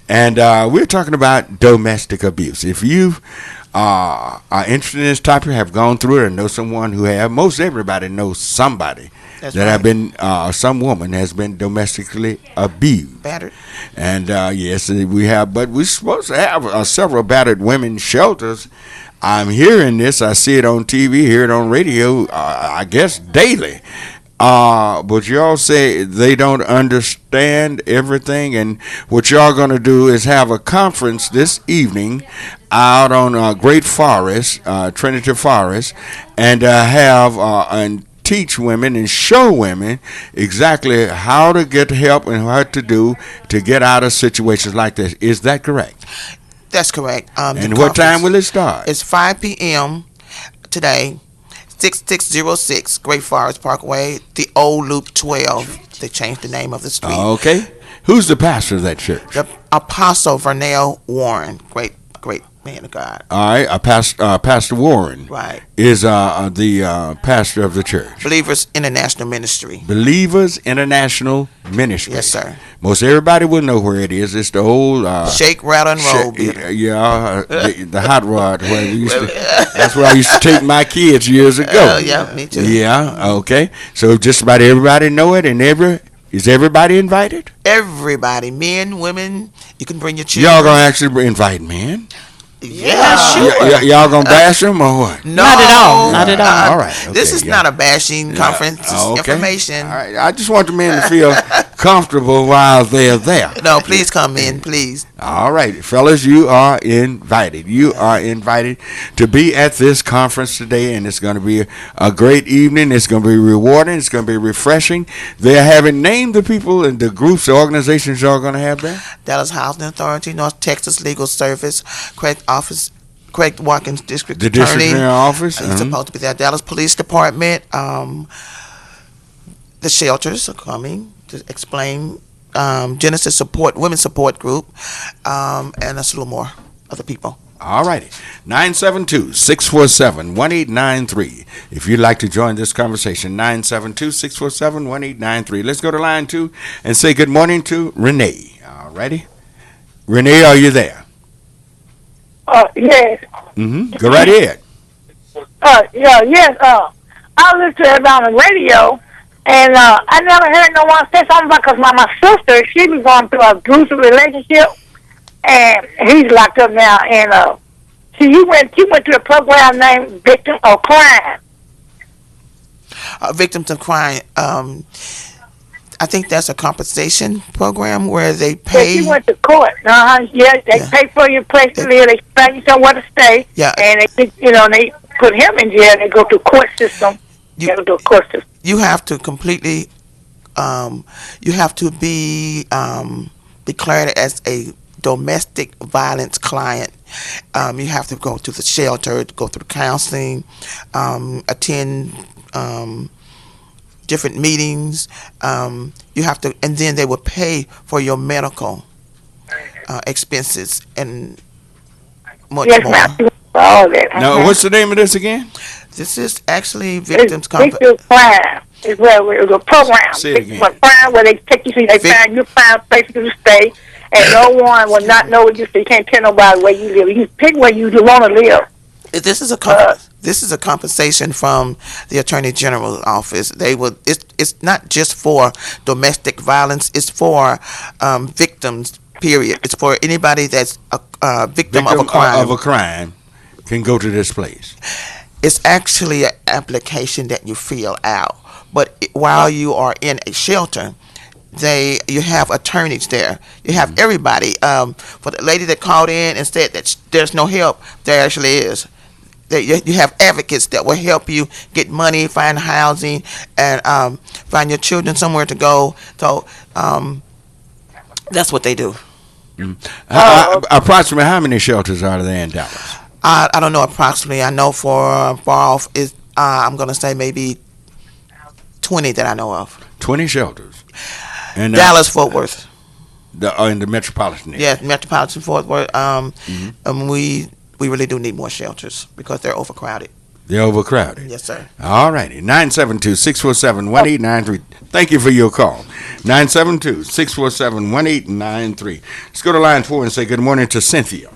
And we're talking about domestic abuse. If you are interested in this topic, have gone through it, and know someone who have, most everybody knows somebody have been, some woman has been domestically abused. Battered. And yes, we have, but we're supposed to have several battered women shelters. I'm hearing this. I see it on TV, hear it on radio, I guess daily. But y'all say they don't understand everything, and what y'all gonna do is have a conference this evening out on Great Forest, Trinity Forest, and have and teach women and show women exactly how to get help and what to do to get out of situations like this. Is that correct? That's correct. And what time will it start? It's 5 p.m. today, 6606 Great Forest Parkway, the old Loop 12. They changed the name of the street. Okay. Who's the pastor of that church? The Apostle Vernell Warren. Great man of God. All right. Pastor Warren. Right. Is the pastor of the church. Believers International Ministry. Believers International Ministry. Yes, sir. Most everybody will know where it is. It's the old Shake, Rattle, and Roll. The hot rod. Where we used to, that's where I used to take my kids years ago. Yeah, me too. Yeah. Okay. So just about everybody know it, and is everybody invited? Everybody, men, women. You can bring your children. Y'all gonna actually invite men? Yeah, sure. Y'all gonna bash them or what? No, not at all. Not at all. All right. Okay, this is not a bashing conference. It's information. All right. I just want the men to feel comfortable while they're there. No, please come in, please. All right, fellas, you are invited. You are invited to be at this conference today, and it's going to be a great evening. It's going to be rewarding. It's going to be refreshing. They haven't named the people and the groups, the organizations y'all going to have there. Dallas Housing Authority, North Texas Legal Service, Craig Watkins District Attorney. District Attorney Office. He's supposed to be there. Dallas Police Department. the shelters are coming to explain Genesis Support, Women's Support Group, and there's a little more other people. All righty. 972-647-1893. If you'd like to join this conversation, 972-647-1893. Let's go to line 2 and say good morning to Renee. All righty. Renee, are you there? Yes. Go right ahead. Yes. I listened to it on the radio, and I never heard no one say something about, because my sister, she was going through an abusive relationship, and he's locked up now, and she went to a program named Victim of Crime. Victims of crime. I think that's a compensation program where they pay. Yeah, she went to court. They pay for your place to live. They find you somewhere to stay. Yeah. And they put him in jail. They go to court system. You have to completely. You have to be declared as a domestic violence client. You have to go to the shelter, go through counseling, attend different meetings. You have to, and then they will pay for your medical expenses and much more. Now, what's the name of this again? This is actually Victims Victim Crime. Is where it was a program. Say it again. Crime where they take you, they find you find places to stay, and no one will not know you, so you can't tell nobody where you live. You pick where you want to live. This is a compensation from the Attorney General's office. It's not just for domestic violence. It's for victims. Period. It's for anybody that's a victim of a crime. Of a crime can go to this place. It's actually an application that you fill out. But while you are in a shelter, you have attorneys there. You have everybody. For the lady that called in and said that there's no help, there actually is. You have advocates that will help you get money, find housing, and find your children somewhere to go. So that's what they do. Approximately how many shelters are there in Dallas? I don't know approximately. I know for far off is I'm going to say maybe 20 that I know of. 20 shelters. And Dallas, Fort Worth. In the metropolitan area. Yeah, metropolitan Fort Worth. We really do need more shelters because they're overcrowded. They're overcrowded. Yes, sir. All righty. 972-647-1893. Thank you for your call. 972-647-1893. Let's go to line 4 and say good morning to Cynthia.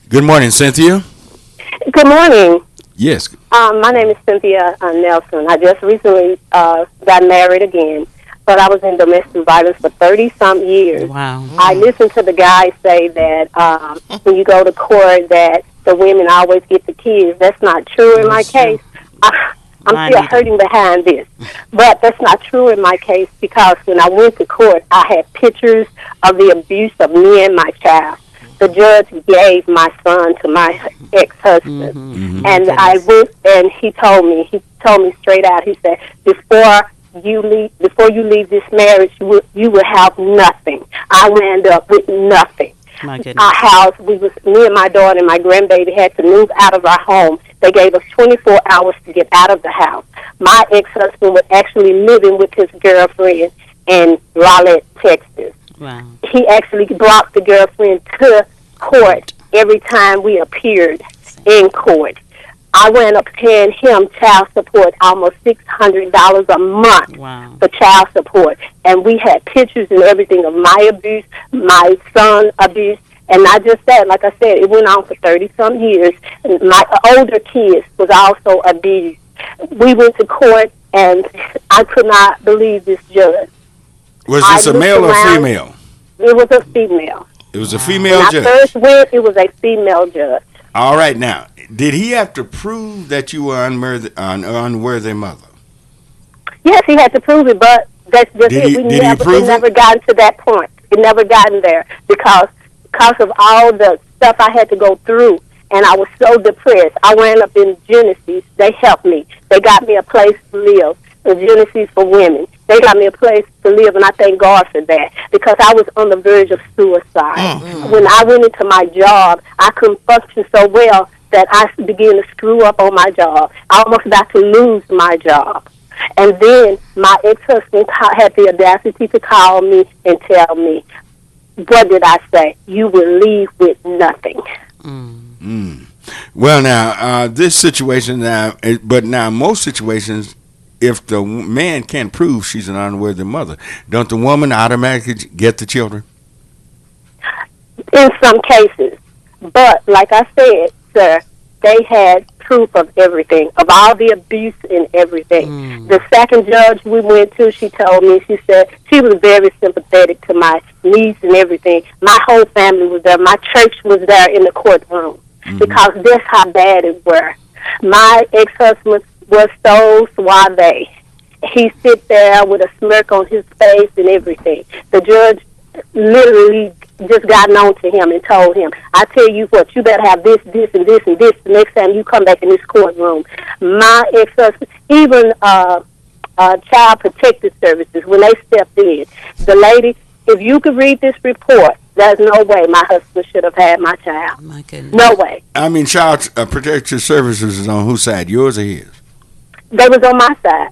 Good morning, Cynthia. Good morning. Yes. My name is Cynthia Nelson. I just recently got married again, but I was in domestic violence for 30-some years. Wow. I listened to the guy say that when you go to court that the women always get the kids. That's not true in my case. I'm still hurting behind this. But that's not true in my case because when I went to court, I had pictures of the abuse of me and my child. The judge gave my son to my ex-husband. And I went and he told me straight out, he said, before you leave this marriage, you will have nothing. I would end up with nothing. My goodness. Our house, me and my daughter and my grandbaby had to move out of our home. They gave us 24 hours to get out of the house. My ex-husband was actually living with his girlfriend in Raleigh, Texas. Wow. He actually brought the girlfriend to court every time we appeared in court. I wound up paying him child support, almost $600 a month for child support. And we had pictures and everything of my abuse, my son's abuse. And not just that, like I said, it went on for 30-some years. And my older kids was also abused. We went to court, and I could not believe this judge. Was this a male or female? It was a female. It was a female judge? When I first went, it was a female judge. All right, now, did he have to prove that you were an unworthy mother? Yes, he had to prove it, but that's just it. We never gotten to that point. It never gotten there because of all the stuff I had to go through, and I was so depressed. I wound up in Genesis. They helped me. They got me a place to live. The Genesis for women. They got me a place to live, and I thank God for that because I was on the verge of suicide. When I went into my job, I couldn't function so well that I began to screw up on my job. I almost got to lose my job. And then my ex-husband had the audacity to call me and tell me, what did I say? You will leave with nothing. Well, now, this situation now, but now most situations, if the man can't prove she's an unworthy mother, don't the woman automatically get the children? In some cases. But like I said, sir, they had proof of everything, of all the abuse and everything. The second judge we went to, she told me, she said she was very sympathetic to my needs and everything. My whole family was there. My church was there in the courtroom because that's how bad it were. My ex-husband was so suave. He sit there with a smirk on his face and everything. The judge literally just got on to him and told him, I tell you what, you better have this, this, and this, and this the next time you come back in this courtroom. My ex-husband, even Child Protective Services, when they stepped in, the lady, if you could read this report, there's no way my husband should have had my child. My goodness. No way. I mean, Child Protective Services is on whose side, yours or his? They was on my side.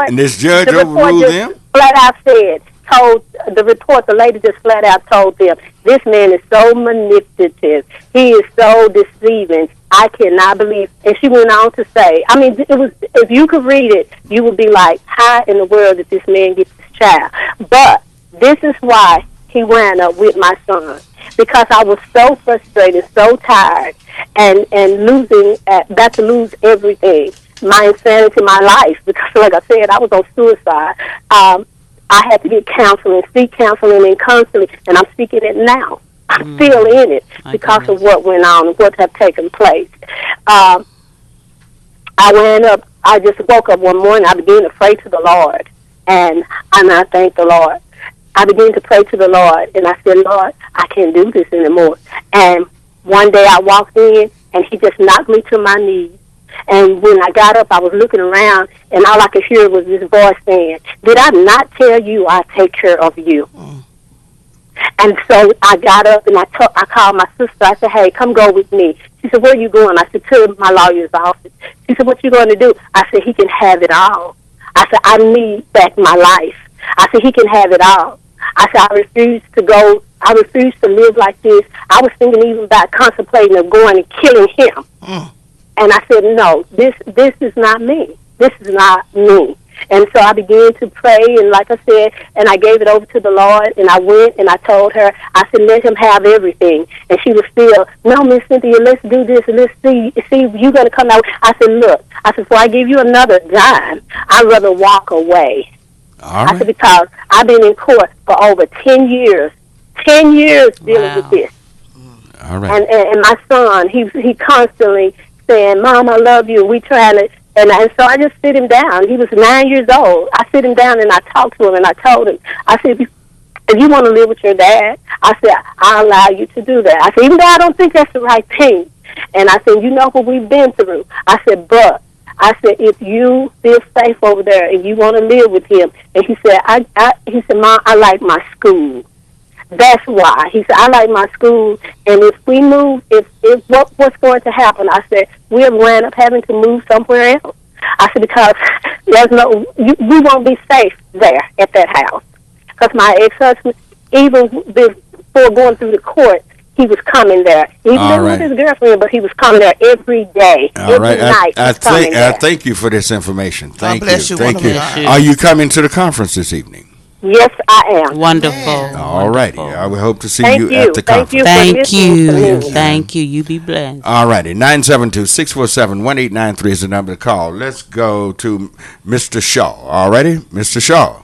And this judge overruled them? Flat out said, the lady just flat out told them, this man is so manipulative. He is so deceiving. I cannot believe. And she went on to say, I mean, it was, if you could read it, you would be like, how in the world did this man get this child? But this is why he wound up with my son. Because I was so frustrated, so tired, and about to lose everything. My insanity, my life. Because like I said, I was on suicide. I had to get counseling, seek counseling and counseling, and I'm seeking it now. I'm still in it because of what went on and what had taken place. I just woke up one morning, I began to pray to the Lord, and I thank the Lord. I began to pray to the Lord, and I said, Lord, I can't do this anymore. And one day I walked in, and he just knocked me to my knees. And when I got up, I was looking around, and all I could hear was this voice saying, did I not tell you I take care of you? And so I got up, and I called my sister. I said, hey, come go with me. She said, where are you going? I said, to my lawyer's office. She said, what you going to do? I said, he can have it all. I said, I need back my life. I said, he can have it all. I said, I refuse to go. I refuse to live like this. I was thinking even about contemplating of going and killing him. And I said, no, this is not me. This is not me. And so I began to pray, and like I said, and I gave it over to the Lord, and I went and I told her, I said, let him have everything. And she was still, no, Miss Cynthia, let's do this, and let's see you're going to come out. I said, look, before I give you another dime, I'd rather walk away. All right. I said, because I've been in court for over 10 years. 10 years dealing with this. All right. And my son, he constantly saying, Mom, I love you. We trying to, and so I just sit him down. He was 9 years old. I sit him down and I talked to him, and I told him, I said, if you want to live with your dad, I said, I'll allow you to do that. I said, even though I don't think that's the right thing. And I said, you know what we've been through. I said, but if you feel safe over there and you want to live with him, and he said, he said, Mom, I like my school. That's why. He said, I like my school, and if we move, if what's going to happen? I said, we'll wind up having to move somewhere else. I said, because we won't be safe there at that house. Because my ex-husband, even before going through the court, he was coming there. He was with his girlfriend, but he was coming there every day, every night. I thank you for this information. Thank you. Thank you. Are you coming to the conference this evening? Yes, I am. Wonderful. All righty. I will hope to see Thank you you at the conference. Thank you. Thank you. You be blessed. All righty. 972-647-1893 is the number to call. Let's go to Mr. Shaw. All righty? Mr. Shaw.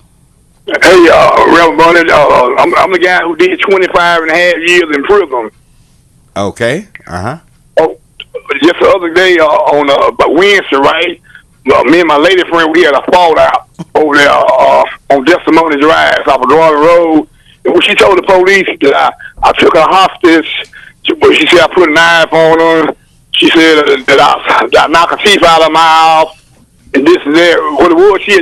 Hey, Rev Barnett, I'm the guy who did 25 and a half years in prison. Okay. Uh-huh. Oh, just the other day on Wednesday, right? Me and my lady friend, we had a fallout over there on Testimony Drive off of Garden Road. And when she told the police that I took her hostage, she said I put a knife on her. She said that I knocked her teeth out of my mouth and this and that. What it was, she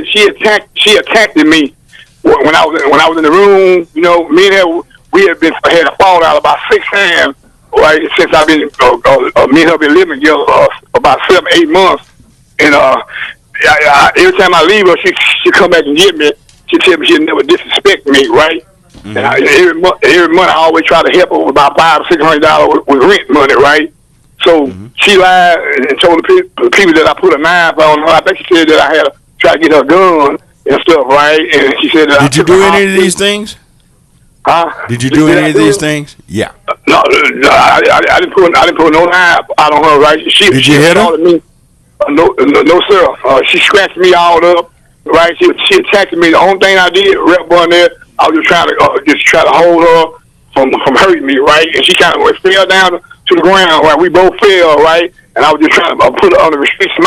attacked me when I was in the room. You know, me and her, we had a fallout about 6 times, right? Since I've been me and her been living together about 7-8 months. And every time I leave her, she come back and get me. She tell me she'll never disrespect me, right? Mm-hmm. And every month I always try to help her with about $500-$600 with rent money, right? So she lied and told the people that I put a knife on her. I think she said that I had to try to get her gun and stuff, right? And she said that Did you do any of these things? Huh? Did you do any of these things? Yeah. No, I didn't put no knife out on her, right? Did you hit her? Me. No, sir. She scratched me all up, right? She attacked me. The only thing I did, Rev Barnett, I was just trying to hold her from hurting me, right? And she kind of fell down to the ground, right? We both fell, right? And I was just trying to put her under restriction.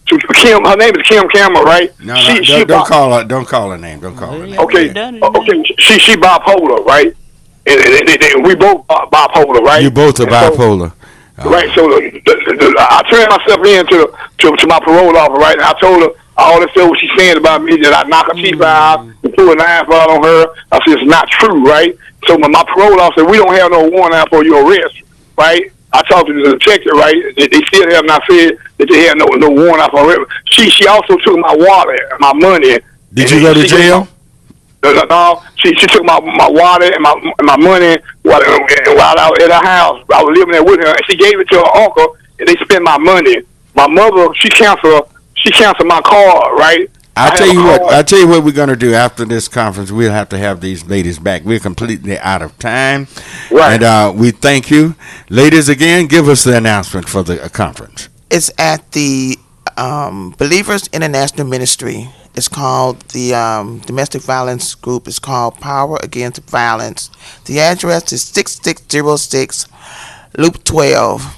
To Kim, her name is Kim Cameron, right? No, don't call her. Don't call her name. Don't call her name. Okay. She bipolar, right? And we both bipolar, right? You both are bipolar. Right, so I turned myself in to my parole officer, right? And I told her all this stuff what she's saying about me, that I knock her teeth out and pull a knife out on her. I said, it's not true, right? So my parole officer, we don't have no warrant out for your arrest, right? I talked to the detective, right? They still have not said that they had no warrant out for arrest. She also took my wallet, my money. Did you go to jail? No, she took my wallet and my money while I was at her house. I was living there with her, and she gave it to her uncle, and they spent my money. My mother, she canceled my card, right? I tell you what we're gonna do after this conference. We'll have to have these ladies back. We're completely out of time, right? And we thank you, ladies. Again, give us the announcement for the conference. It's at the Believers International Ministry. It's called the domestic violence group. It's called Power Against Violence. The address is 6606 Loop 12,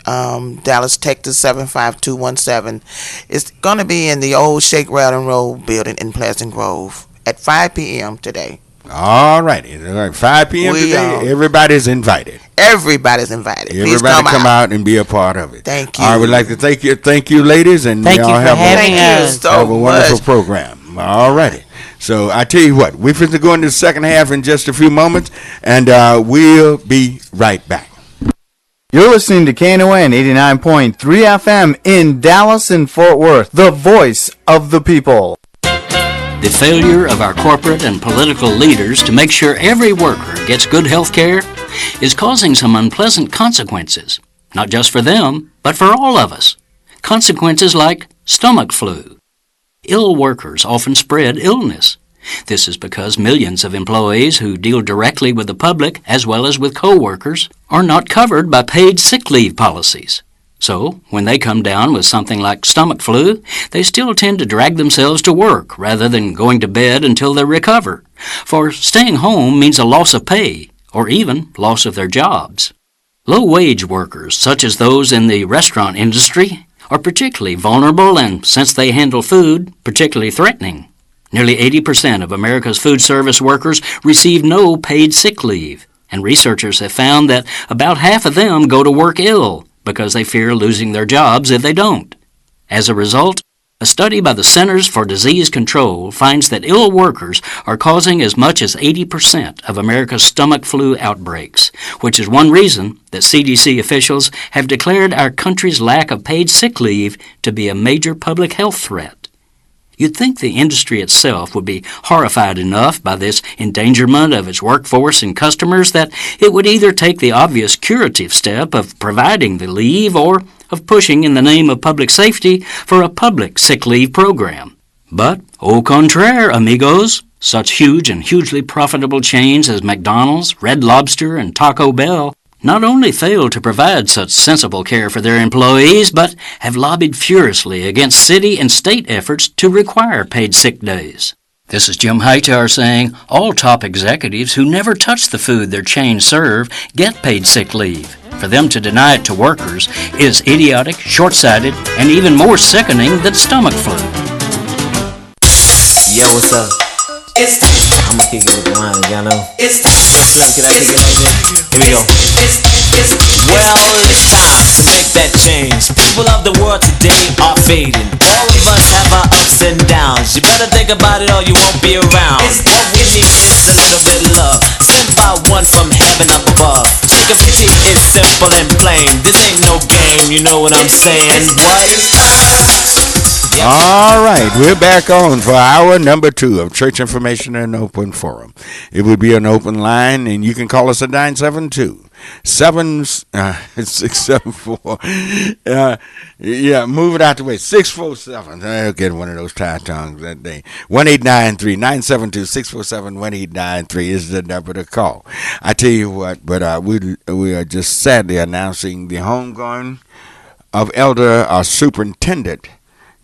Dallas, Texas 75217. It's going to be in the old Shake, Rattle, and Roll building in Pleasant Grove at 5 p.m. today. All righty. 5 p.m. today. Everybody's invited. Everybody's invited. Everybody come out and be a part of it. Thank you. I would like to thank you, ladies, and thank you y'all for have having us. Have a wonderful program. All righty. So I tell you what, we're going to go into the second half in just a few moments, and we'll be right back. You're listening to Knon 89.3 FM in Dallas and Fort Worth, the voice of the people. The failure of our corporate and political leaders to make sure every worker gets good health care is causing some unpleasant consequences, not just for them, but for all of us. Consequences like stomach flu. Ill workers often spread illness. This is because millions of employees who deal directly with the public as well as with co-workers are not covered by paid sick leave policies. So, when they come down with something like stomach flu, they still tend to drag themselves to work rather than going to bed until they recover. For staying home means a loss of pay, or even loss of their jobs. Low-wage workers, such as those in the restaurant industry, are particularly vulnerable and, since they handle food, particularly threatening. Nearly 80% of America's food service workers receive no paid sick leave, and researchers have found that about half of them go to work ill because they fear losing their jobs if they don't. As a result, a study by the Centers for Disease Control finds that ill workers are causing as much as 80% of America's stomach flu outbreaks, which is one reason that CDC officials have declared our country's lack of paid sick leave to be a major public health threat. You'd think the industry itself would be horrified enough by this endangerment of its workforce and customers that it would either take the obvious curative step of providing the leave or of pushing in the name of public safety for a public sick leave program. But, au contraire, amigos, such huge and hugely profitable chains as McDonald's, Red Lobster, and Taco Bell not only fail to provide such sensible care for their employees, but have lobbied furiously against city and state efforts to require paid sick days. This is Jim Hightower saying all top executives who never touch the food their chains serve get paid sick leave. For them to deny it to workers is idiotic, short-sighted, and even more sickening than stomach flu. Yo, what's up? I'm gonna kick it with the line, y'all know. Yo, Slim, can I kick it like this? Here we go. Well, it's time to make that change. People of the world today are fading. All of us have our ups and downs. You better think about it or you won't be around. What we need is a little bit of love, sent by one from heaven up above. Chicken pity is simple and plain. This ain't no game, you know what I'm saying? What? All right, we're back on for hour number 2 of Church Information and Open Forum. It would be an open line, and you can call us at 972-674. Move it out the way. 647. I'll get one of those tie tongues that day. 1-893-972-647-1893 is the number to call. I tell you what, but we are just sadly announcing the homegoing of Elder Superintendent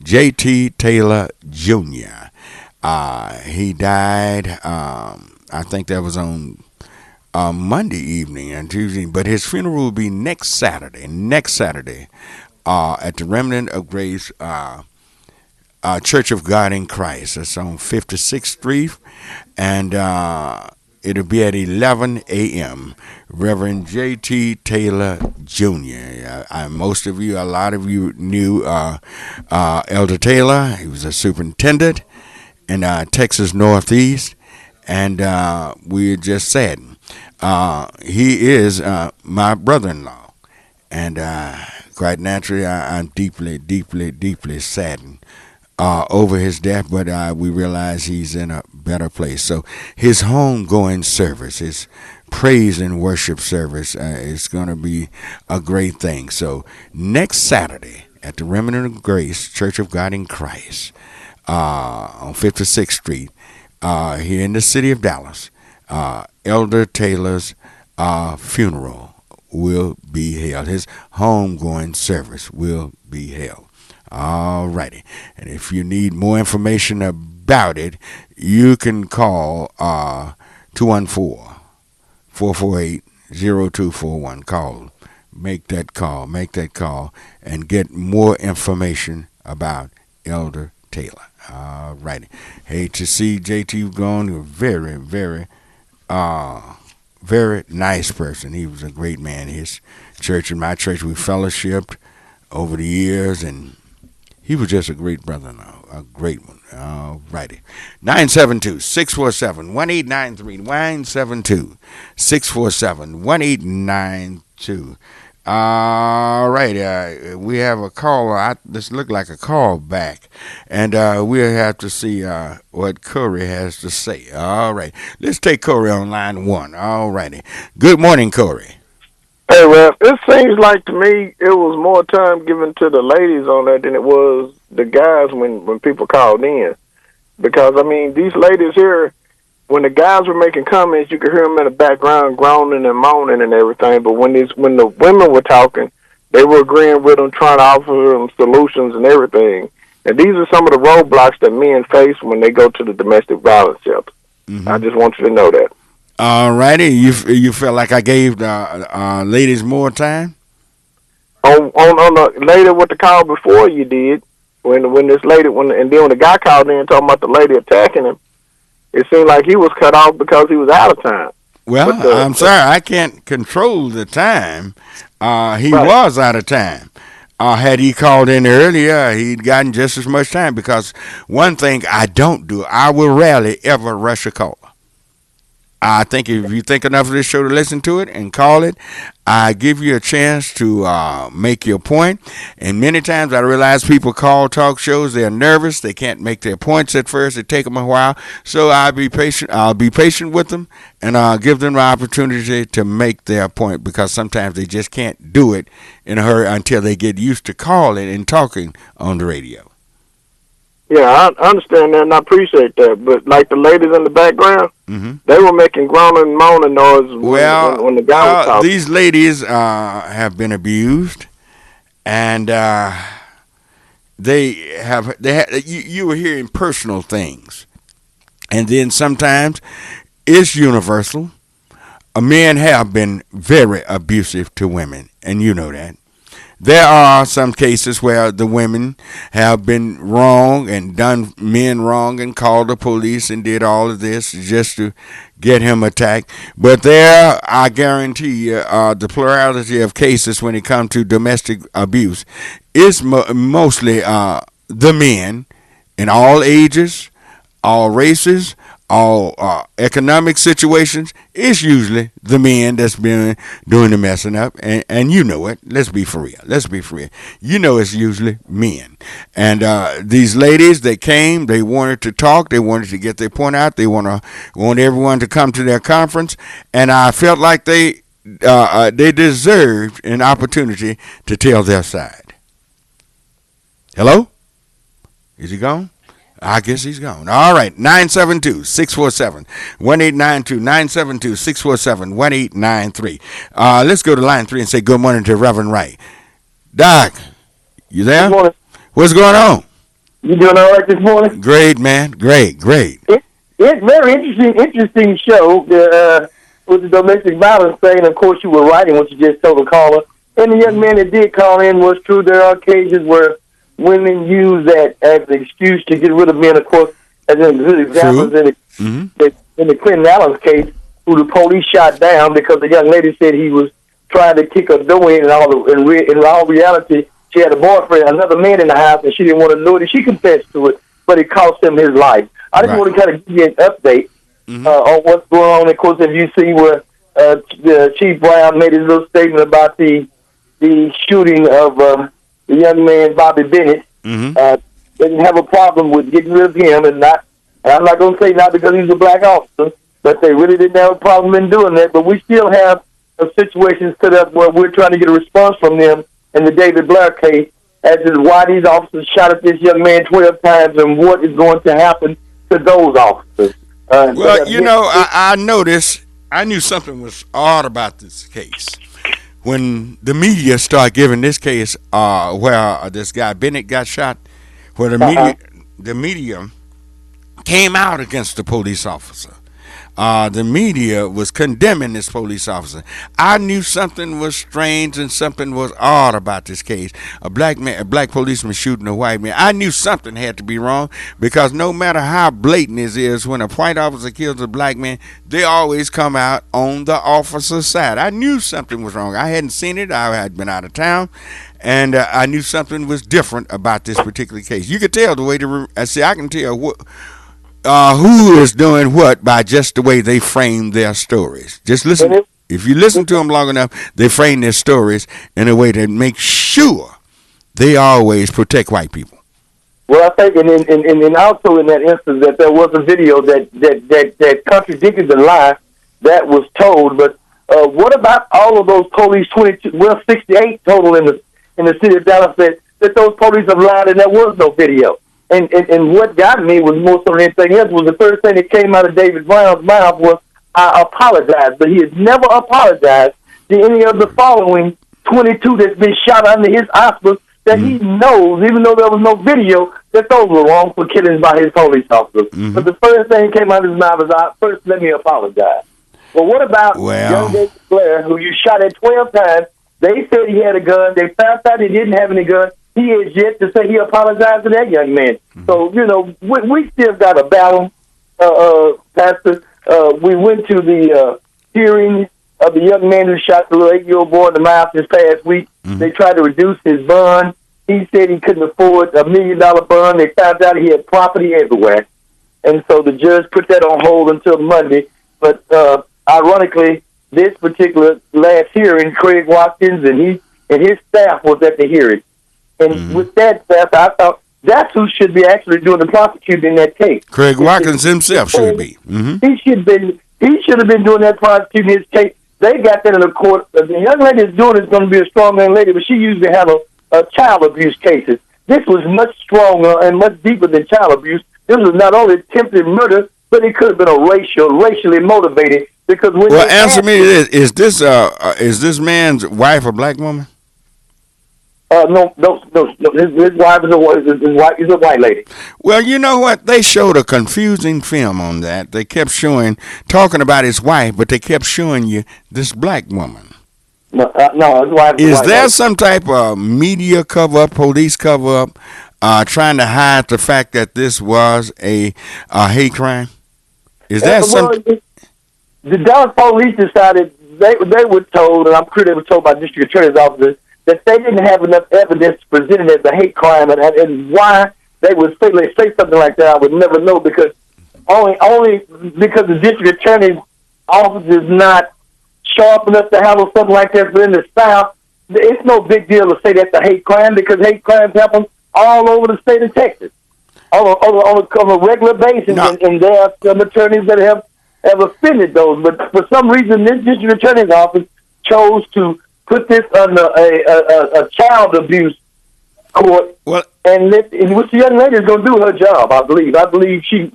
J.T. Taylor Jr. He died, I think that was on Monday evening and Tuesday, but his funeral will be next Saturday, at the Remnant of Grace Church of God in Christ. It's on 56th Street, and it'll be at 11 a.m. Reverend J.T. Taylor Jr. Most of you, a lot of you knew Elder Taylor. He was a superintendent in Texas Northeast, and we're just saddened. He is my brother-in-law, and quite naturally, I'm deeply, deeply, deeply saddened over his death, but we realize he's in a better place. So his homegoing service, his praise and worship service is going to be a great thing. So next Saturday at the Remnant of Grace Church of God in Christ on 56th Street here in the city of Dallas, Elder Taylor's funeral will be held. His homegoing service will be held. All righty. And if you need more information about it, you can call 214-448-0241. Call. Make that call, and get more information about Elder Taylor. All righty. Hate to see JT gone. A very, very, very nice person. He was a great man. His church and my church, we fellowshipped over the years, and he was just a great brother now, a great one. All righty. 972-647-1893. 972-647-1892. All right. We have a caller. This looked like a call back, and we'll have to see what Corey has to say. All right. Let's take Corey on line 1. All righty. Good morning, Corey. Hey, Rev, it seems like to me it was more time given to the ladies on that than it was the guys when people called in. Because, I mean, these ladies here, when the guys were making comments, you could hear them in the background groaning and moaning and everything. But when the women were talking, they were agreeing with them, trying to offer them solutions and everything. And these are some of the roadblocks that men face when they go to the domestic violence shelter. Mm-hmm. I just want you to know that. All righty. You felt like I gave the ladies more time? On the lady with the call before you did, when this lady, and then when the guy called in talking about the lady attacking him, it seemed like he was cut off because he was out of time. Well, I'm sorry, I can't control the time. He was out of time. Had he called in earlier, he'd gotten just as much time, because one thing I don't do, I will rarely ever rush a caller. I think if you think enough of this show to listen to it and call it, I give you a chance to make your point. And many times I realize people call talk shows, they're nervous, they can't make their points at first, it take them a while. So I'll be patient with them, and I'll give them the opportunity to make their point, because sometimes they just can't do it in a hurry until they get used to calling and talking on the radio. Yeah, I understand that, and I appreciate that. But like the ladies in the background, they were making groaning and moaning noise when the guy was talking. These ladies have been abused, and you were hearing personal things, and then sometimes it's universal. Men have been very abusive to women, and you know that. There are some cases where the women have been wrong and done men wrong and called the police and did all of this just to get him attacked. But there, I guarantee you, the plurality of cases when it comes to domestic abuse is mostly the men in all ages, all races, all economic situations, it's usually the men that's been doing the messing up, and you know it. Let's be for real. You know it's usually men. And these ladies, they came, they wanted to talk, they wanted to get their point out, they want everyone to come to their conference, and I felt like they deserved an opportunity to tell their side. Hello? Is he gone? I guess he's gone. All right, 972-647-1892, 972-647-1893. Let's go to line 3 and say good morning to Reverend Wright. Doc, you there? Good morning. What's going on? You doing all right this morning? Great, man. Great. It's very interesting show with the domestic violence thing. Of course, you were writing what you just told the caller. And the young man that did call in was true. There are occasions where women use that as an excuse to get rid of men. Of course, as in good examples in the Clinton Allen's case, who the police shot down because the young lady said he was trying to kick her door in, in all reality, she had a boyfriend, another man in the house, and she didn't want to know it, and she confessed to it, but it cost him his life. I just want to kind of give you an update on what's going on. Of course, if you see where Chief Brown made his little statement about the shooting of the young man Bobby Bennett, didn't have a problem with getting rid of him, and I'm not going to say not because he's a black officer, but they really didn't have a problem in doing that. But we still have a situation set up where we're trying to get a response from them in the David Blair case as to why these officers shot at this young man 12 times and what is going to happen to those officers. Well, you know, I noticed, I knew something was odd about this case. When the media started giving this case where this guy Bennett got shot, where the media came out against the police officer. The media was condemning this police officer. I knew something was strange and something was odd about this case. A black policeman shooting a white man. I knew something had to be wrong because no matter how blatant it is, when a white officer kills a black man, they always come out on the officer's side. I knew something was wrong. I hadn't seen it. I had been out of town. And I knew something was different about this particular case. You could tell the way I can tell who is doing what by just the way they frame their stories. Just listen. If you listen to them long enough, they frame their stories in a way that makes sure they always protect white people. Well, I think, and also in that instance, that there was a video that contradicted the lie that was told. But what about all of those police? 68 total in the city of Dallas that those police have lied and there was no video. And what got me was more so than anything else was the first thing that came out of David Brown's mouth was, I apologize. But he has never apologized to any of the following 22 that's been shot under his auspices that he knows, even though there was no video, that those were wrongful killings by his police officers. But the first thing that came out of his mouth was, first, let me apologize. Well, what about young David Blair, who you shot at 12 times? They said he had a gun. They found out he didn't have any gun. He is yet to say he apologized to that young man. So, you know, we still got a battle, Pastor. We went to the hearing of the young man who shot the little 8-year-old boy in the mouth this past week. They tried to reduce his bond. He said he couldn't afford $1 million bond. They found out he had property everywhere. And so the judge put that on hold until Monday. But ironically, this particular last hearing, Craig Watkins and his staff was at the hearing. And with that, I thought that's who should be actually doing the prosecuting in that case. Craig Watkins himself should be. He should have been doing that prosecuting his case. They got that in the court. The young lady that's doing it is going to be a strong young lady, but she usually handles child abuse cases. This was much stronger and much deeper than child abuse. This was not only attempted murder, but it could have been racially motivated. Because when answer me this: is this man's wife a black woman? No. His wife is a white lady. Well, you know what? They showed a confusing film on that. They kept talking about his wife, but they kept showing you this black woman. No, his wife is white there lady. Some type of media cover-up, police cover-up, trying to hide the fact that this was a hate crime? Is that something? The Dallas police decided they were told, and I'm sure they were told by district attorney's officers, that they didn't have enough evidence to present it as a hate crime, and why they would say something like that, I would never know, because only because the district attorney's office is not sharp enough to handle something like that. But in the South, it's no big deal to say that's a hate crime because hate crimes happen all over the state of Texas on a regular basis. No. And there are some attorneys that have offended those. But for some reason, this district attorney's office chose to put this under a child abuse court. Well, and which the young lady is going to do her job, I believe. I believe she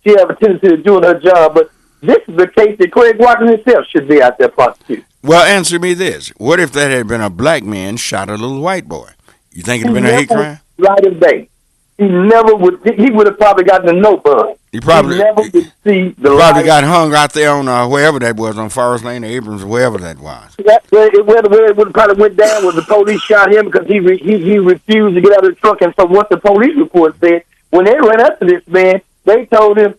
have a tendency of doing her job. But this is the case that Craig Walker himself should be out there prosecuting. Well, answer me this. What if that had been a black man shot a little white boy? You think it would have been a hate crime? Right as day. He never would. He would have probably gotten a no bun. He probably never would see the probably got hung out there on wherever that was, on Forest Lane, or Abrams, or wherever that was. Where it would probably went down was the police shot him because he refused to get out of the truck. And from what the police report said, when they ran up to this man, they told him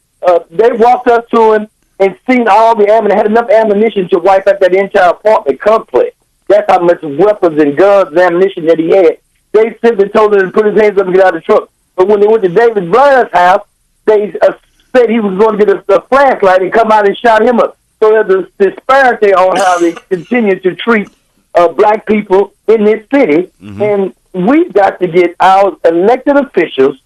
they walked up to him and seen all the ammunition, had enough ammunition to wipe out that entire apartment complex. That's how much weapons and guns and ammunition that he had. They simply told him to put his hands up and get out of the truck. But when they went to David Bryant's house, they said he was going to get a flashlight and come out and shot him up. So there's a disparity on how they continue to treat black people in this city. Mm-hmm. And we've got to get our elected officials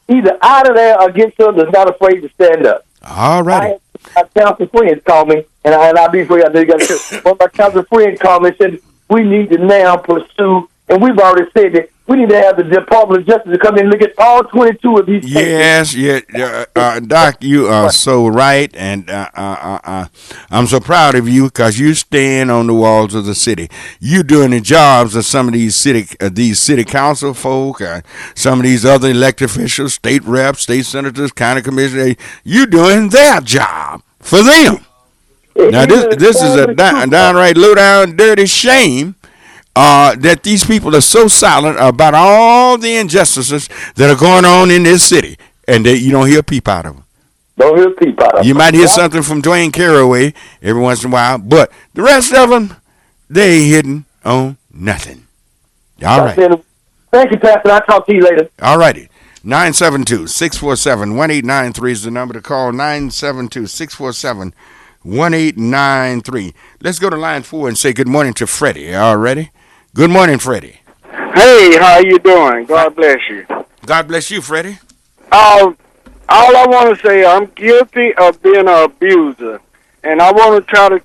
either out of there or get some that's not afraid to stand up. All right. My council friends called me, and I'll be free. I know you got to. But my council friends called me and said we need to now pursue, and we've already said that we need to have the Department of Justice to come in and look at all 22 of these cases. Yes, Doc, you are so right, and I'm so proud of you because you stand on the walls of the city. You doing the jobs of some of these city council folk, some of these other elected officials, state reps, state senators, county commissioners. You doing their job for them. Now this is a downright low down dirty shame. That these people are so silent about all the injustices that are going on in this city, and that you don't hear a peep out of them. Don't hear a peep out of them. You might hear something from Dwayne Caraway every once in a while, but the rest of them, they ain't hitting on nothing. All right. Thank you, Pastor. I'll talk to you later. All righty. 972-647-1893 is the number to call. 972-647-1893. Let's go to line 4 and say good morning to Freddie. All ready? Good morning, Freddie. Hey, how you doing? God bless you. God bless you, Freddie. All I want to say, I'm guilty of being an abuser, and I want to try to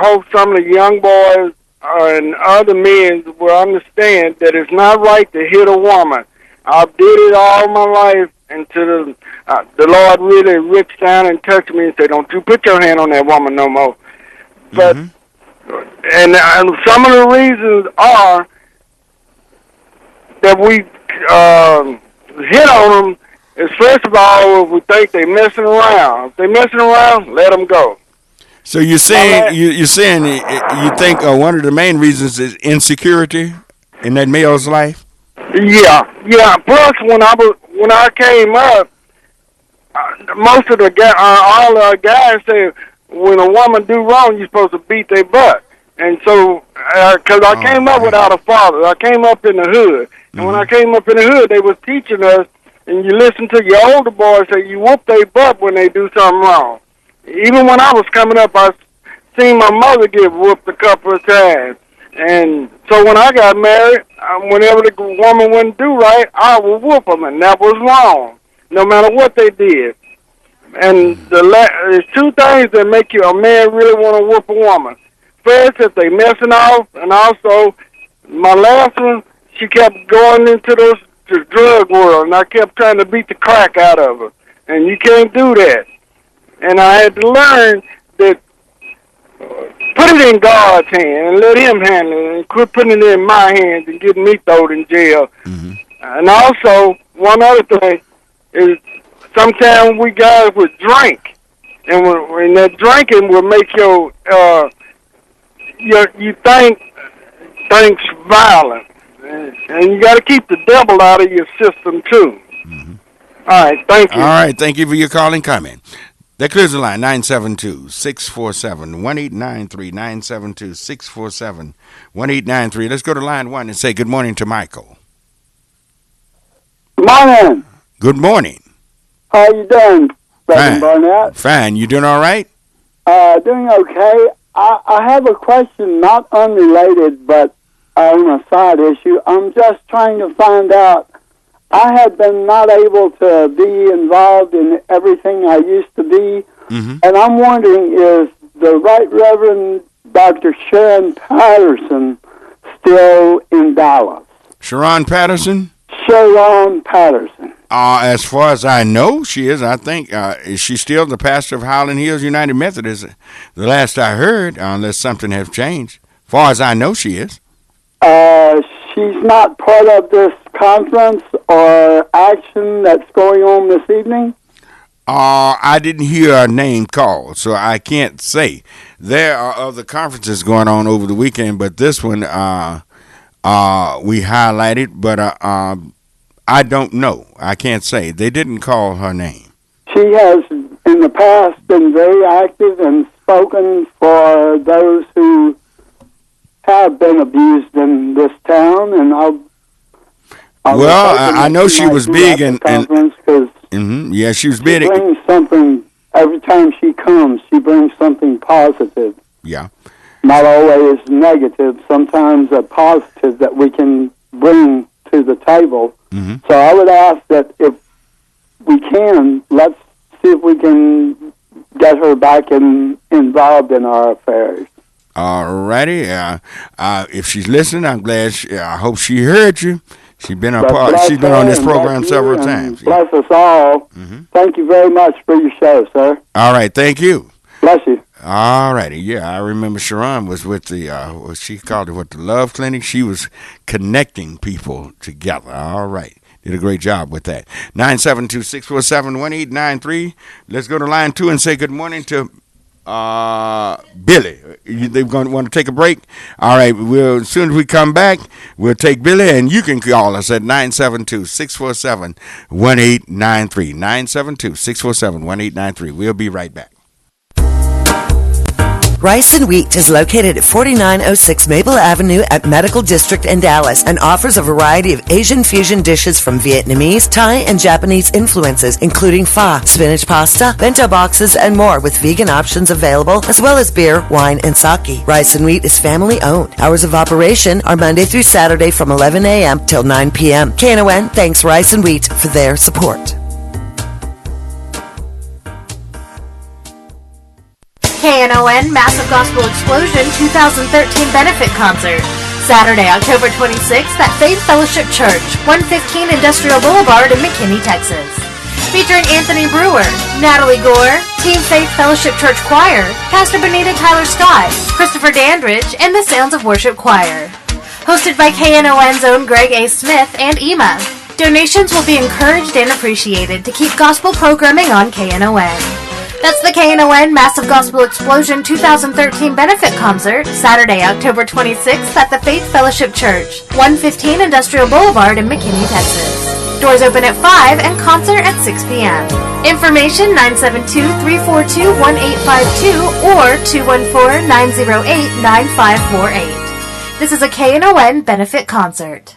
hope some of the young boys and other men will understand that it's not right to hit a woman. I did it all my life until the Lord really reached down and touched me and said, "Don't you put your hand on that woman no more." But and some of the reasons are that we hit on them is, first of all, we think they're messing around. If they're messing around, let them go. So you're saying you think one of the main reasons is insecurity in that male's life? Yeah. Plus, when I came up, most of the all the guys say when a woman do wrong, you're supposed to beat their butt. And so, because I came up without a father, I came up in the hood. And when I came up in the hood, they was teaching us, and you listen to your older boys say you whoop their butt when they do something wrong. Even when I was coming up, I seen my mother get whooped a couple of times. And so when I got married, whenever the woman wouldn't do right, I would whoop them, and that was wrong, no matter what they did. And there's two things that make a man really want to whoop a woman. First, if they messing off, and also, my last one, she kept going into the drug world, and I kept trying to beat the crack out of her. And you can't do that. And I had to learn that put it in God's hand and let Him handle it, and quit putting it in my hands and getting me thrown in jail. And also, one other thing is sometimes we guys would drink, and when that drinking will make you think violent, and you got to keep the devil out of your system too. All right, thank you. All right, thank you for your call and comment. That clears the line. 972-647-1893. 972-647-1893. Let's go to line 1 and say good morning to Michael. Morning. Good morning. How you doing? Rev Barnett. Fine. You doing all right? Doing okay. I have a question, not unrelated, but on a side issue. I'm just trying to find out. I had been not able to be involved in everything I used to be, and I'm wondering, is the Right Reverend Dr. Sharon Patterson still in Dallas? Sharon Patterson? Sharon Patterson. As far as I know, she is. I think, is she still the pastor of Highland Hills United Methodist? The last I heard, unless something has changed. As far as I know, she is. She's not part of this conference or action that's going on this evening? I didn't hear her name called, so I can't say. There are other conferences going on over the weekend, but this one we highlighted, but I don't know. I can't say. They didn't call her name. She has, in the past, been very active and spoken for those who have been abused in this town, and I know she was big in conference because yeah, she was big. She brings something every time she comes. She brings something positive. Yeah, not always negative. Sometimes a positive that we can bring to the table. So I would ask that if we can, let's see if we can get her back involved in our affairs. All righty. If she's listening, I'm glad. I hope she heard you. She's been She's been on this program several times. Bless us all. Thank you very much for your show, sir. All right. Thank you. Bless you. All righty. Yeah, I remember Sharon was with the, she called it the Love Clinic. She was connecting people together. All right. Did a great job with that. 972-647-1893. Let's go to line 2 and say good morning to Billy. They're going to want to take a break. All right, as soon as we come back, we'll take Billy, and you can call us at 972-647-1893. 972-647-1893. We'll be right back. Rice and Wheat is located at 4906 Maple Avenue at Medical District in Dallas and offers a variety of Asian fusion dishes from Vietnamese, Thai, and Japanese influences, including pho, spinach pasta, bento boxes, and more with vegan options available, as well as beer, wine, and sake. Rice and Wheat is family owned. Hours of operation are Monday through Saturday from 11 a.m. till 9 p.m. Knon thanks Rice and Wheat for their support. Knon Massive Gospel Explosion 2013 Benefit Concert. Saturday, October 26th at Faith Fellowship Church, 115 Industrial Boulevard in McKinney, Texas. Featuring Anthony Brewer, Natalie Gore, Team Faith Fellowship Church Choir, Pastor Benita Tyler Scott, Christopher Dandridge, and the Sounds of Worship Choir. Hosted by KNON's own Greg A. Smith and EMA. Donations will be encouraged and appreciated to keep gospel programming on KNON. That's the Knon Massive Gospel Explosion 2013 Benefit Concert, Saturday, October 26th at the Faith Fellowship Church, 115 Industrial Boulevard in McKinney, Texas. Doors open at 5 and concert at 6 p.m. Information 972-342-1852 or 214-908-9548. This is a Knon Benefit Concert.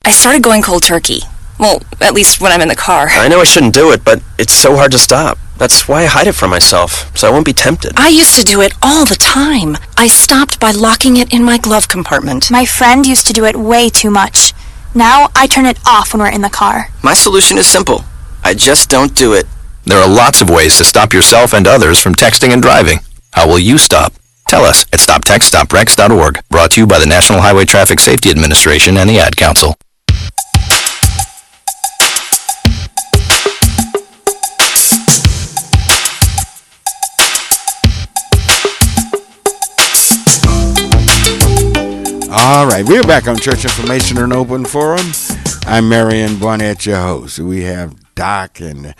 I started going cold turkey. Well, at least when I'm in the car. I know I shouldn't do it, but it's so hard to stop. That's why I hide it from myself, so I won't be tempted. I used to do it all the time. I stopped by locking it in my glove compartment. My friend used to do it way too much. Now I turn it off when we're in the car. My solution is simple. I just don't do it. There are lots of ways to stop yourself and others from texting and driving. How will you stop? Tell us at stoptextstoprex.org. Brought to you by the National Highway Traffic Safety Administration and the Ad Council. All right, we're back on Church Information and Open Forum. I'm Marion Barnett, your host. We have Doc, and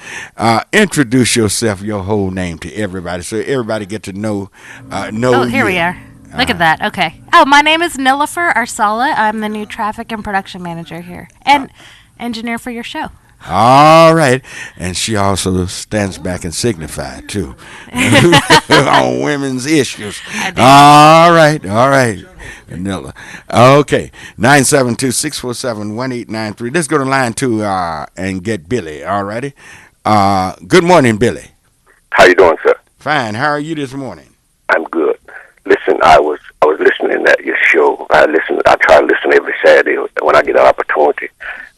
introduce yourself, your whole name to everybody, so everybody get to know Oh, here we are. Look at that. Okay. Oh, my name is Nilofer Arsala. I'm the new traffic and production manager here and engineer for your show. All right. And she also stands back and signified, too, on women's issues. All right. Vanilla. Okay. 972-647-1893. Let's go to line 2 and get Billy. All righty. Good morning, Billy. How you doing, sir? Fine. How are you this morning? I'm good. Listen, I was listening at your show. I try to listen every Saturday when I get an opportunity.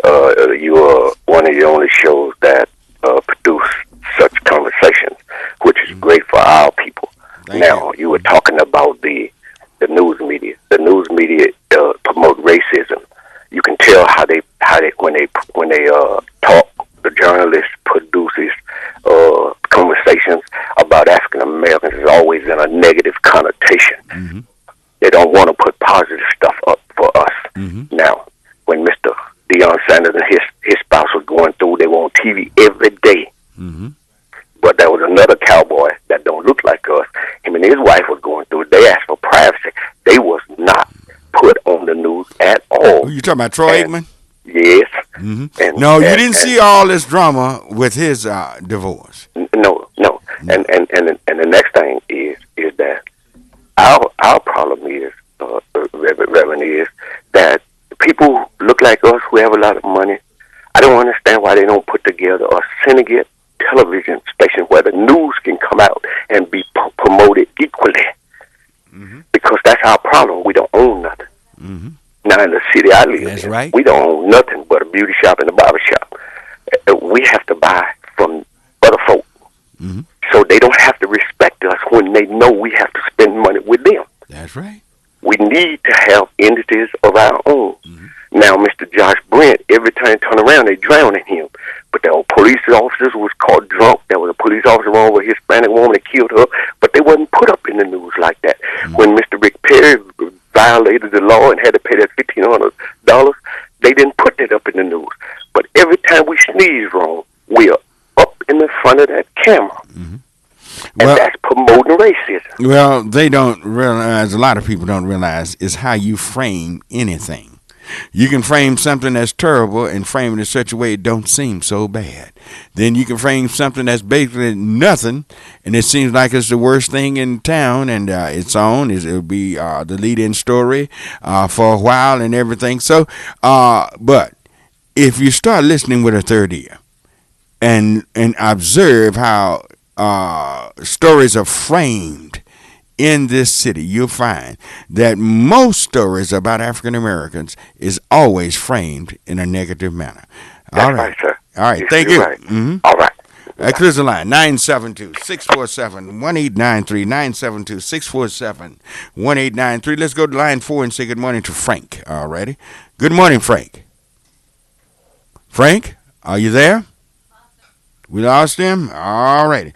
You are one of the only shows that produce such conversations, which is great for our people. You were talking about the news media. The news media promote racism. You can tell how they when they talk. The journalist produces conversations about African Americans is always in a negative connotation. Mm-hmm. They don't want to put positive stuff up for us. Mm-hmm. Now, when Mr. Deion Sanders and his spouse was going through, they were on TV every day. Mm-hmm. But there was another cowboy that don't look like us. Him and his wife was going through. They asked for privacy. They was not put on the news at all. You talking about Troy Aikman? Yes. Mm-hmm. And, no, you didn't see all this drama with his divorce. No. And the next thing is that our problem is, Reverend, is that people look like us who have a lot of money. I don't understand why they don't put together a syndicate television station where the news can come out and be promoted equally. Mm-hmm. Because that's our problem. We don't own nothing. Mm-hmm. Now in the city I live in, right. we don't own nothing but a beauty shop and a barber shop. We have to buy from other folk. Mm-hmm. So they don't have to respect us when they know we have to spend money with them. That's right. We need to have entities of our own. Mm-hmm. Now, Mr. Josh Brent, every time they turn around, they drown in him. But there were police officers who was caught drunk. There was a police officer on with a Hispanic woman that killed her, but they wasn't put up in the news like that. Mm-hmm. When Mr. Rick Perry violated the law and had to pay that $1,500, they didn't put that up in the news. But every time we sneeze wrong, we are up in the front of that camera. Mm-hmm. And that's promoting racism. Well, they don't realize, a lot of people don't realize, is how you frame anything. You can frame something that's terrible and frame it in such a way it don't seem so bad. Then you can frame something that's basically nothing, and it seems like it's the worst thing in town, and it'll be the lead-in story for a while and everything. So, but if you start listening with a third ear and observe how stories are framed in this city, you'll find that most stories about African Americans is always framed in a negative manner. That's right, sir. All right, Yes, thank you're you. right. Mm-hmm. All right. Clear the line, 972-647-1893, 972-647-1893. Let's go to line 4 and say good morning to Frank. All righty. Good morning, Frank. Frank, are you there? We lost him? All righty.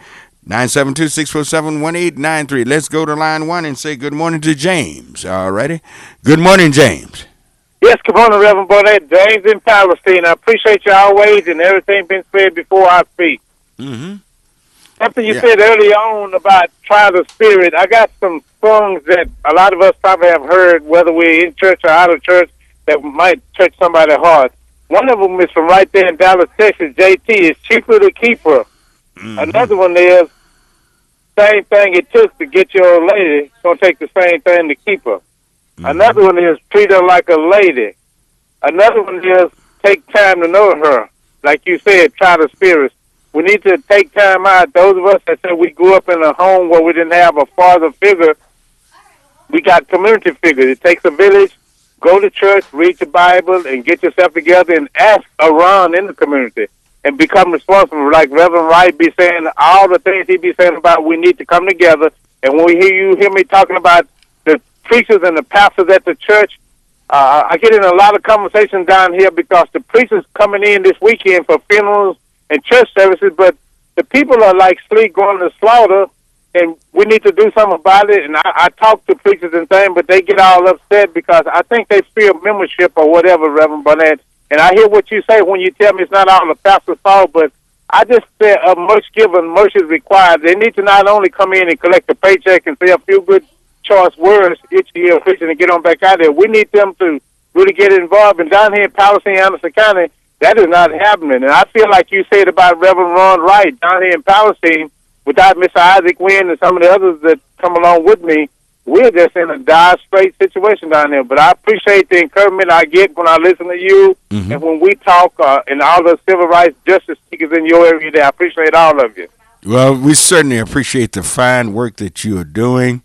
972-647-1893. Let's go to line 1 and say good morning to James. All righty. Good morning, James. Yes, good morning, Rev Barnett. James in Palestine. I appreciate you always and everything been said before I speak. Mm-hmm. Something you said early on about try the spirit. I got some songs that a lot of us probably have heard, whether we're in church or out of church, that might touch somebody's heart. One of them is from right there in Dallas, Texas. JT, it's cheaper to keep her. Mm-hmm. Another one is same thing it took to get your lady. It's going to take the same thing to keep her. Mm-hmm. Another one is treat her like a lady. Another one is take time to know her. Like you said, try the spirits. We need to take time out. Those of us that said we grew up in a home where we didn't have a father figure, we got community figures. It takes a village. Go to church, read your Bible, and get yourself together and ask around in the community and become responsible. Like Reverend Wright be saying, all the things he be saying about we need to come together. And when we hear me talking about the preachers and the pastors at the church, I get in a lot of conversations down here because the preachers coming in this weekend for funerals and church services, but the people are like sleep going to slaughter, and we need to do something about it. And I talk to preachers and things, but they get all upset because I think they fear membership or whatever, Reverend Barnett. And I hear what you say when you tell me it's not all the pastor's fault, but I just say much given, much is required. They need to not only come in and collect a paycheck and say a few good choice words each year preaching and get on back out there. We need them to really get involved. And down here in Palestine, Anderson County, that is not happening. And I feel like you said about Reverend Ron Wright down here in Palestine, without Mr. Isaac Wynn and some of the others that come along with me, we're just in a dire straight situation down there. But I appreciate the encouragement I get when I listen to you and when we talk and all the civil rights justice speakers in your area there. I appreciate all of you. Well, we certainly appreciate the fine work that you are doing,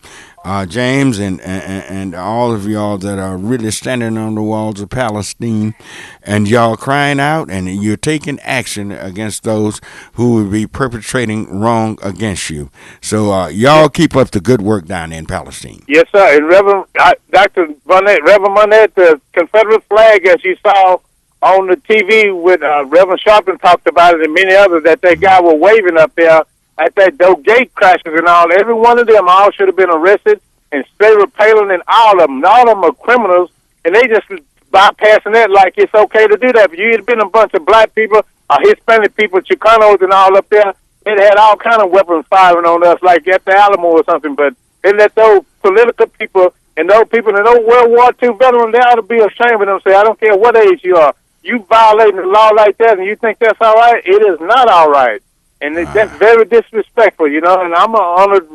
James, and all of y'all that are really standing on the walls of Palestine, and y'all crying out, and you're taking action against those who would be perpetrating wrong against you. So y'all keep up the good work down there in Palestine. Yes, sir. And Reverend Dr. Barnett, Reverend Barnett, the Confederate flag, as you saw on the TV with Reverend Sharpton talked about it, and many others, that guy were waving up there at those gate crashes and all. Every one of them all should have been arrested, and Sarah Palin and all of them. All of them are criminals, and they just bypassing that like it's okay to do that. If you had been a bunch of black people or Hispanic people, Chicanos and all up there, they had all kind of weapons firing on us like at the Alamo or something. But they let those political people and those people and those World War II veterans, they ought to be ashamed of themselves. I don't care what age you are. You violating the law like that and you think that's all right? It is not all right. And that's very disrespectful, you know, and I'm an honored,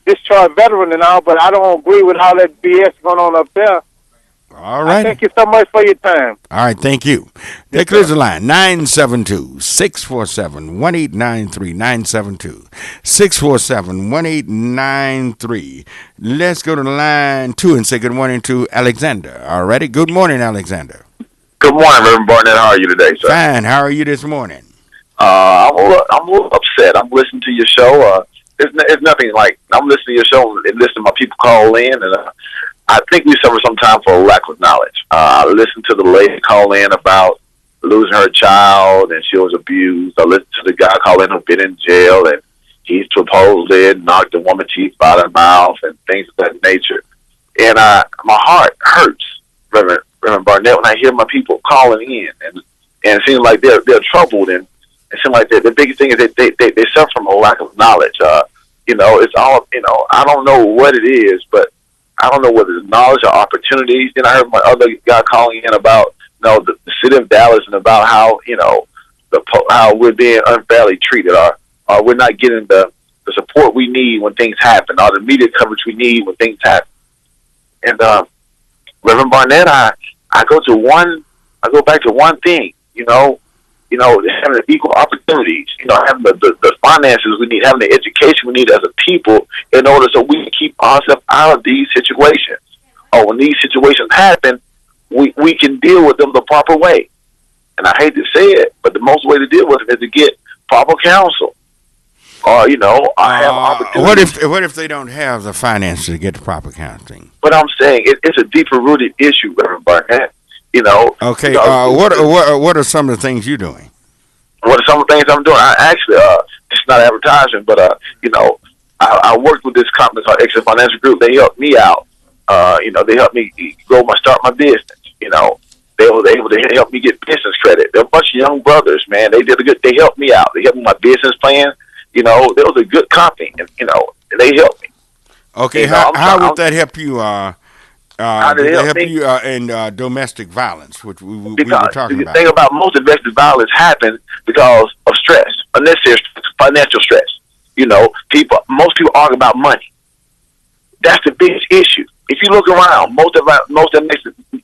discharged veteran and all, but I don't agree with all that BS going on up there. All right. Thank you so much for your time. All right, thank you. That clears the line. 972-647-1893. 972-647-1893. Let's go to line 2 and say good morning to Alexander. All righty. Good morning, Alexander. Good morning, Rev Barnett. How are you today, sir? Fine. How are you this morning? I'm a little upset. I'm listening to your show. It's nothing like I'm listening to your show and listening to my people call in, and I think we suffer sometimes for a lack of knowledge. I listened to the lady call in about losing her child and she was abused. I listened to the guy call in who's been in jail and he supposedly knocked the woman's teeth out of her mouth and things of that nature. And my heart hurts, Reverend Barnett, when I hear my people calling in, and it seems like they're troubled, and it seems like the biggest thing is that they suffer from a lack of knowledge. It's all, I don't know what it is, but I don't know whether it's knowledge or opportunities. Then I heard my other guy calling in about, the city of Dallas and about how, how we're being unfairly treated, or we're not getting the support we need when things happen, or the media coverage we need when things happen. And Reverend Barnett, I go back to one thing, having equal opportunities, having the finances we need, having the education we need as a people in order so we can keep ourselves out of these situations. Or when these situations happen, we can deal with them the proper way. And I hate to say it, but the most way to deal with them is to get proper counsel. Or, I have opportunities. What if they don't have the finances to get the proper counseling? But I'm saying it's a deeper rooted issue, Reverend Barnett. Okay. What are some of the things you're doing? What are some of the things I'm doing? I actually, it's not advertising, but I worked with this company called Exit Financial Group. They helped me out. They helped me start my business. They were able to help me get business credit. They're a bunch of young brothers, man. They helped me out. They helped me with my business plan. They was a good company, and they helped me. Okay, how would that help you? How did they help you in domestic violence, which we were talking about? The thing about most domestic violence happens because of stress, unnecessary stress, financial stress. Most people argue about money. That's the biggest issue. If you look around, most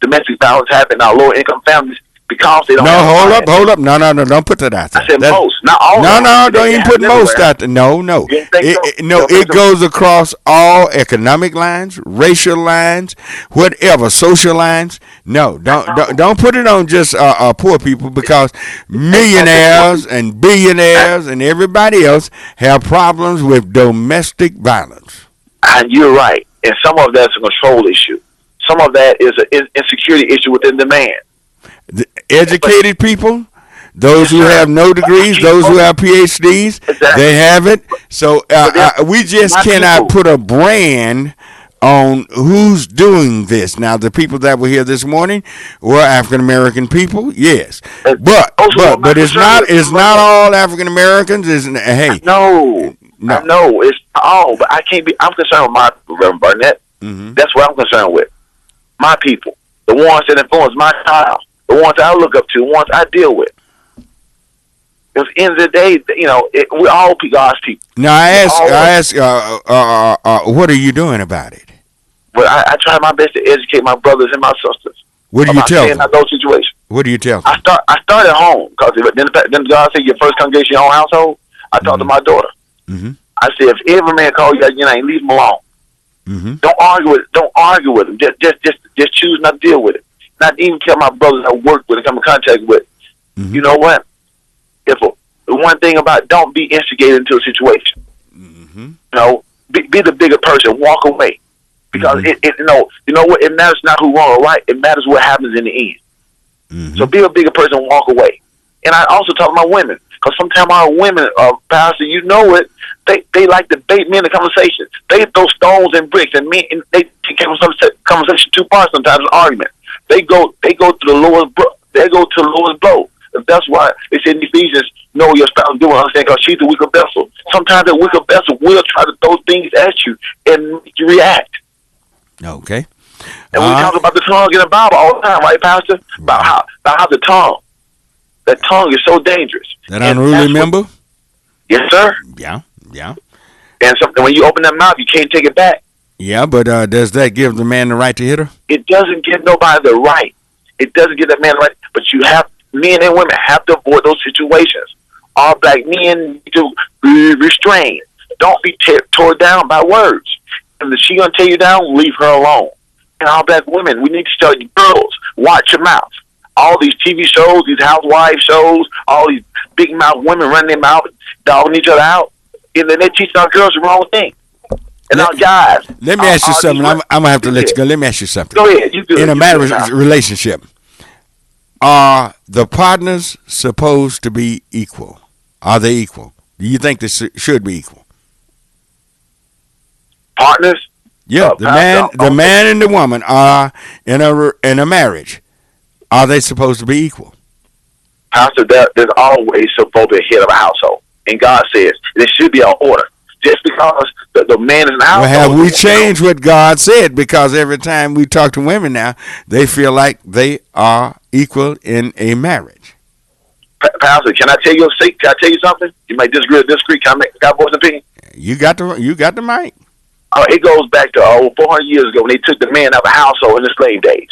domestic violence happen in our lower income families because they don't. Hold up. No, don't put that out there. I said most, not all. No, don't even put most out there. No. It goes across all economic lines, racial lines, whatever, social lines. No, don't put it on just poor people, because millionaires and billionaires and everybody else have problems with domestic violence. And you're right. And some of that's a control issue. Some of that is an insecurity issue within the man. The educated people, those who have no degrees, those who have PhDs, they have it. So we just cannot put a brand on who's doing this. Now, the people that were here this morning were African American people, yes, but it's not all African Americans. Hey, no, it's all. But I can't be. I'm concerned with my Reverend Barnett. Mm-hmm. That's what I'm concerned with. My people, the ones that influence my child. The ones I look up to, the ones I deal with. Because at the end of the day, we all God's people. Now, I ask, what are you doing about it? But I try my best to educate my brothers and my sisters. What do you tell them? Those situations. What do you tell them? I start at home, because then God said your first congregation, your own household. I talked to my daughter. Mm-hmm. I said, if every man calls you out your name, leave him alone. Mm-hmm. Don't argue with him. Just choose not to deal with it. Not even tell my brothers I work with and come in contact with. Mm-hmm. You know what? The one thing about don't be instigated into a situation. Mm-hmm. You know, be the bigger person. Walk away. Because you know what? It matters not who wrong or right. It matters what happens in the end. Mm-hmm. So be a bigger person. Walk away. And I also talk about women, because sometimes our women, Pastor, you know it, they like to bait men in conversation. They throw stones and bricks, and men, and they take conversation too far sometimes in argument. They go to the lowest blow. And that's why they say in Ephesians, know what your spouse doing, understand, because she's a weaker vessel. Sometimes that weaker vessel will try to throw things at you and make you react. Okay. And we talk about the tongue in the Bible all the time, right, Pastor? About how the tongue is so dangerous. That unruly member? Yes, sir. Yeah. And something when you open that mouth, you can't take it back. Yeah, but does that give the man the right to hit her? It doesn't give nobody the right. It doesn't give that man the right. But men and women have to avoid those situations. All black men need to be restrained. Don't be torn down by words. And if she gonna tear you down, leave her alone. And all black women, we need to tell you, girls, watch your mouth. All these TV shows, these housewife shows, all these big mouth women running their mouth, dogging each other out, and then they teach our girls the wrong thing. And our guys. Let me ask you something. I'm gonna have to let you go. Let me ask you something. Go ahead. In a marriage relationship, are the partners supposed to be equal? Are they equal? Do you think they should be equal? Partners? Yeah, the man and the woman are in a marriage. Are they supposed to be equal? Pastor, there's always supposed to be a head of a household. And God says there should be an order. Just because the man is in the household. Well, have we changed what God said? Because every time we talk to women now, they feel like they are equal in a marriage. Pastor, can I tell you something? You might disagree. Can I voice an opinion? You got the mic. It goes back to 400 years ago when they took the man out of the household in the slave days.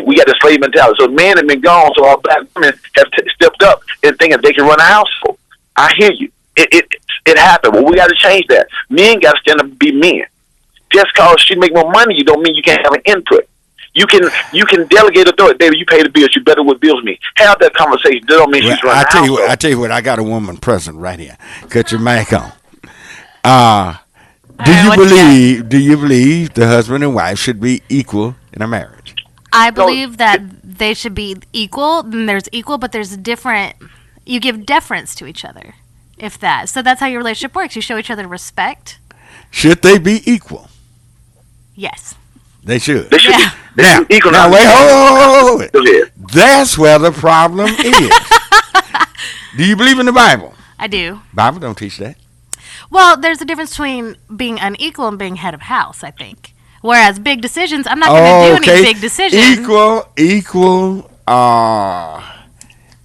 We got the slave mentality. So men have been gone, so our black women have stepped up and thinking they can run a household. I hear you. It happened. Well, we got to change that. Men got to stand up and be men. Just because she make more money, you don't mean you can't have an input. You can delegate authority. David, you pay the bills. You better with bills me. Have that conversation. That don't mean she's running a household. I tell you what. I got a woman present right here. Cut your mic on. Do you believe the husband and wife should be equal in a marriage? I believe that they should be equal. And there's equal, but there's different. You give deference to each other, if that. So that's how your relationship works. You show each other respect. Should they be equal? Yes. They should. They should be equal. Now wait, hold it. That's where the problem is. Do you believe in the Bible? I do. Bible don't teach that. Well, there's a difference between being unequal and being head of house, I think. Whereas big decisions, I'm not going to do any big decisions. Equal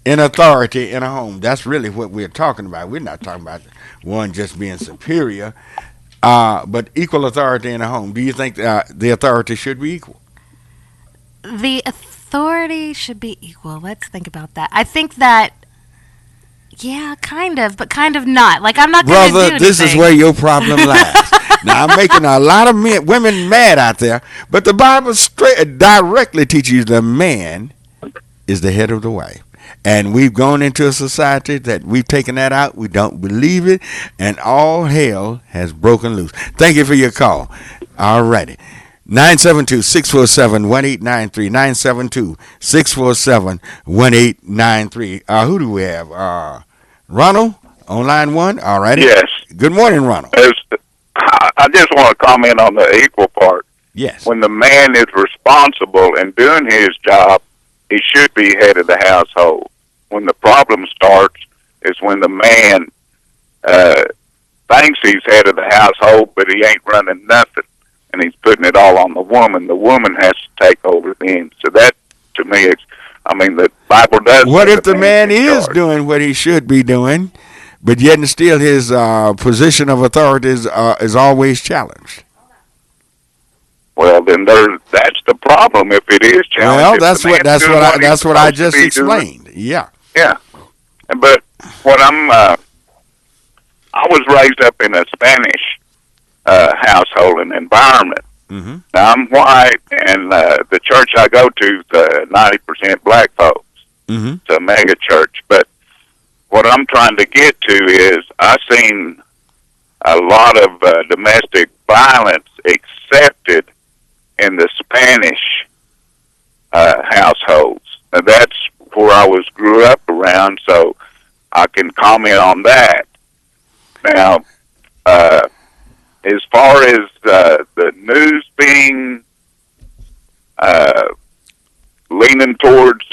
in authority in a home. That's really what we're talking about. We're not talking about one just being superior, but equal authority in a home. Do you think the authority should be equal? The authority should be equal. Let's think about that. I think that, yeah, kind of, but kind of not. Like, I'm not going to do anything. Brother, this is where your problem lies. Now, I'm making a lot of women mad out there, but the Bible directly teaches the man is the head of the wife. And we've gone into a society that we've taken that out. We don't believe it, and all hell has broken loose. Thank you for your call. All righty. 972-647-1893. 972-647-1893. Who do we have? Ronald on line one. All righty. Yes. Good morning, Ronald. I just want to comment on the equal part. Yes. When the man is responsible and doing his job, he should be head of the household. When the problem starts is when the man thinks he's head of the household, but he ain't running nothing, and he's putting it all on the woman. The woman has to take over then. So that, to me, the Bible does. What if the man is doing what he should be doing, but yet and still his position of authority is always challenged? Well, then that's the problem. If it is challenged, well, that's what I just explained. Yeah. Yeah, but what I'm I was raised up in a Spanish household and environment. Mm-hmm. Now, I'm white, and the church I go to is 90% black folks. Mm-hmm. It's a mega church. But what I'm trying to get to is I've seen a lot of domestic violence accepted in the Spanish households. Now, that's where I grew up around, so I can comment on that. Now, as far as the news being leaning towards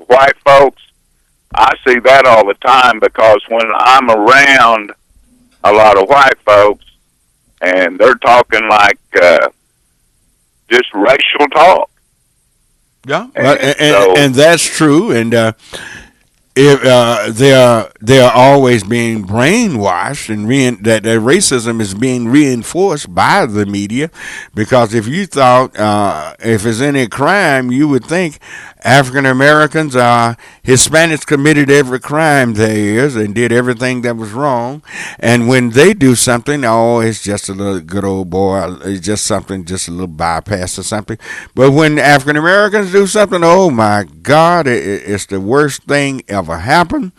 white folks, I see that all the time, because when I'm around a lot of white folks and they're talking like just racial talk. Yeah, and that's true. And if they're always being brainwashed, and that racism is being reinforced by the media, because if you thought if there's any crime, you would think African Americans, Hispanics committed every crime there is and did everything that was wrong, and when they do something, it's just a little good old boy, it's just something, just a little bypass or something. But when African Americans do something, oh my God, it's the worst thing ever happened.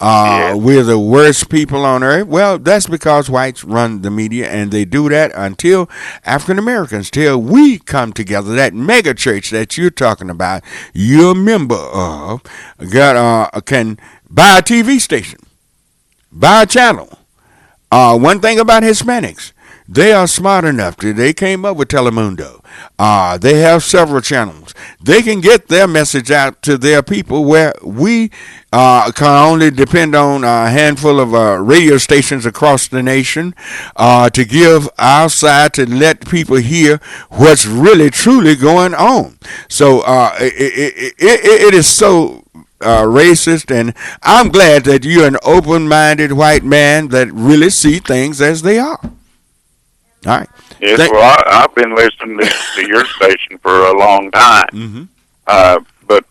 We're the worst people on earth. Well, that's because whites run the media, and they do that until African Americans, till we come together. That mega church that you're talking about, you're a member of, can buy a TV station, buy a channel. One thing about Hispanics, they are smart enough. They came up with Telemundo. They have several channels. They can get their message out to their people, where we can only depend on a handful of radio stations across the nation to give our side, to let people hear what's really, truly going on. So it is so racist, and I'm glad that you're an open-minded white man that really see things as they are. All right. Yes, well, I've been listening to your station for a long time. Mm-hmm. But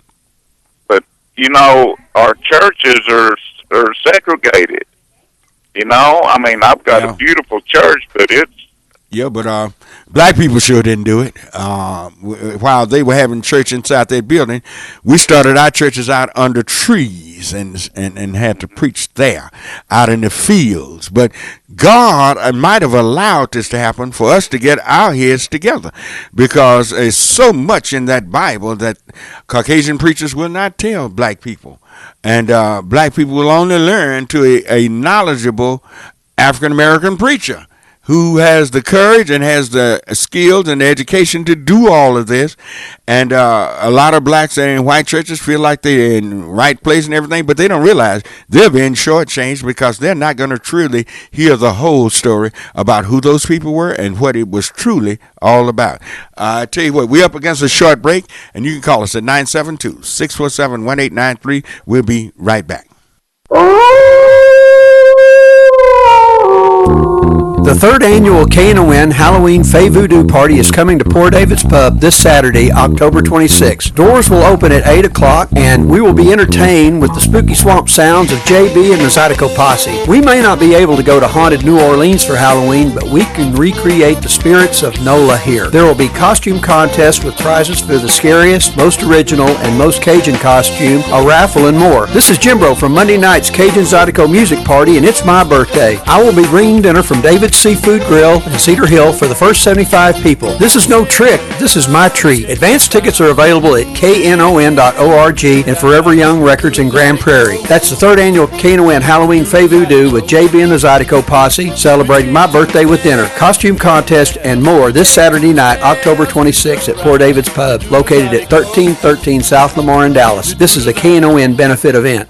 you know, our churches are segregated. You know, I mean, I've got a beautiful church, but it's but black people sure didn't do it. While they were having church inside their building, we started our churches out under trees and had to preach there, out in the fields. But God might have allowed this to happen for us to get our heads together, because there's so much in that Bible that Caucasian preachers will not tell black people. And black people will only learn to a knowledgeable African-American preacher who has the courage and has the skills and the education to do all of this. And a lot of blacks in white churches feel like they're in the right place and everything, but they don't realize they're being shortchanged, because they're not going to truly hear the whole story about who those people were and what it was truly all about. I tell you what, we're up against a short break, and you can call us at 972-647-1893. We'll be right back. The third annual Knon Halloween Fey Voodoo Party is coming to Poor David's Pub this Saturday, October 26th. Doors will open at 8 o'clock, and we will be entertained with the spooky swamp sounds of JB and the Zydeco Posse. We may not be able to go to haunted New Orleans for Halloween, but we can recreate the spirits of NOLA here. There will be costume contests with prizes for the scariest, most original, and most Cajun costume, a raffle, and more. This is Jimbro from Monday night's Cajun Zydeco Music Party, and it's my birthday. I will be bringing dinner from David's Seafood Grill in Cedar Hill for the first 75 people. This is no trick. This is my treat. Advance tickets are available at knon.org and Forever Young Records in Grand Prairie. That's the third annual Knon Halloween Fey Voodoo with JB and the Zydeco Posse, celebrating my birthday with dinner, costume contest, and more this Saturday night, October 26th at Poor David's Pub, located at 1313 South Lamar in Dallas. This is a Knon benefit event.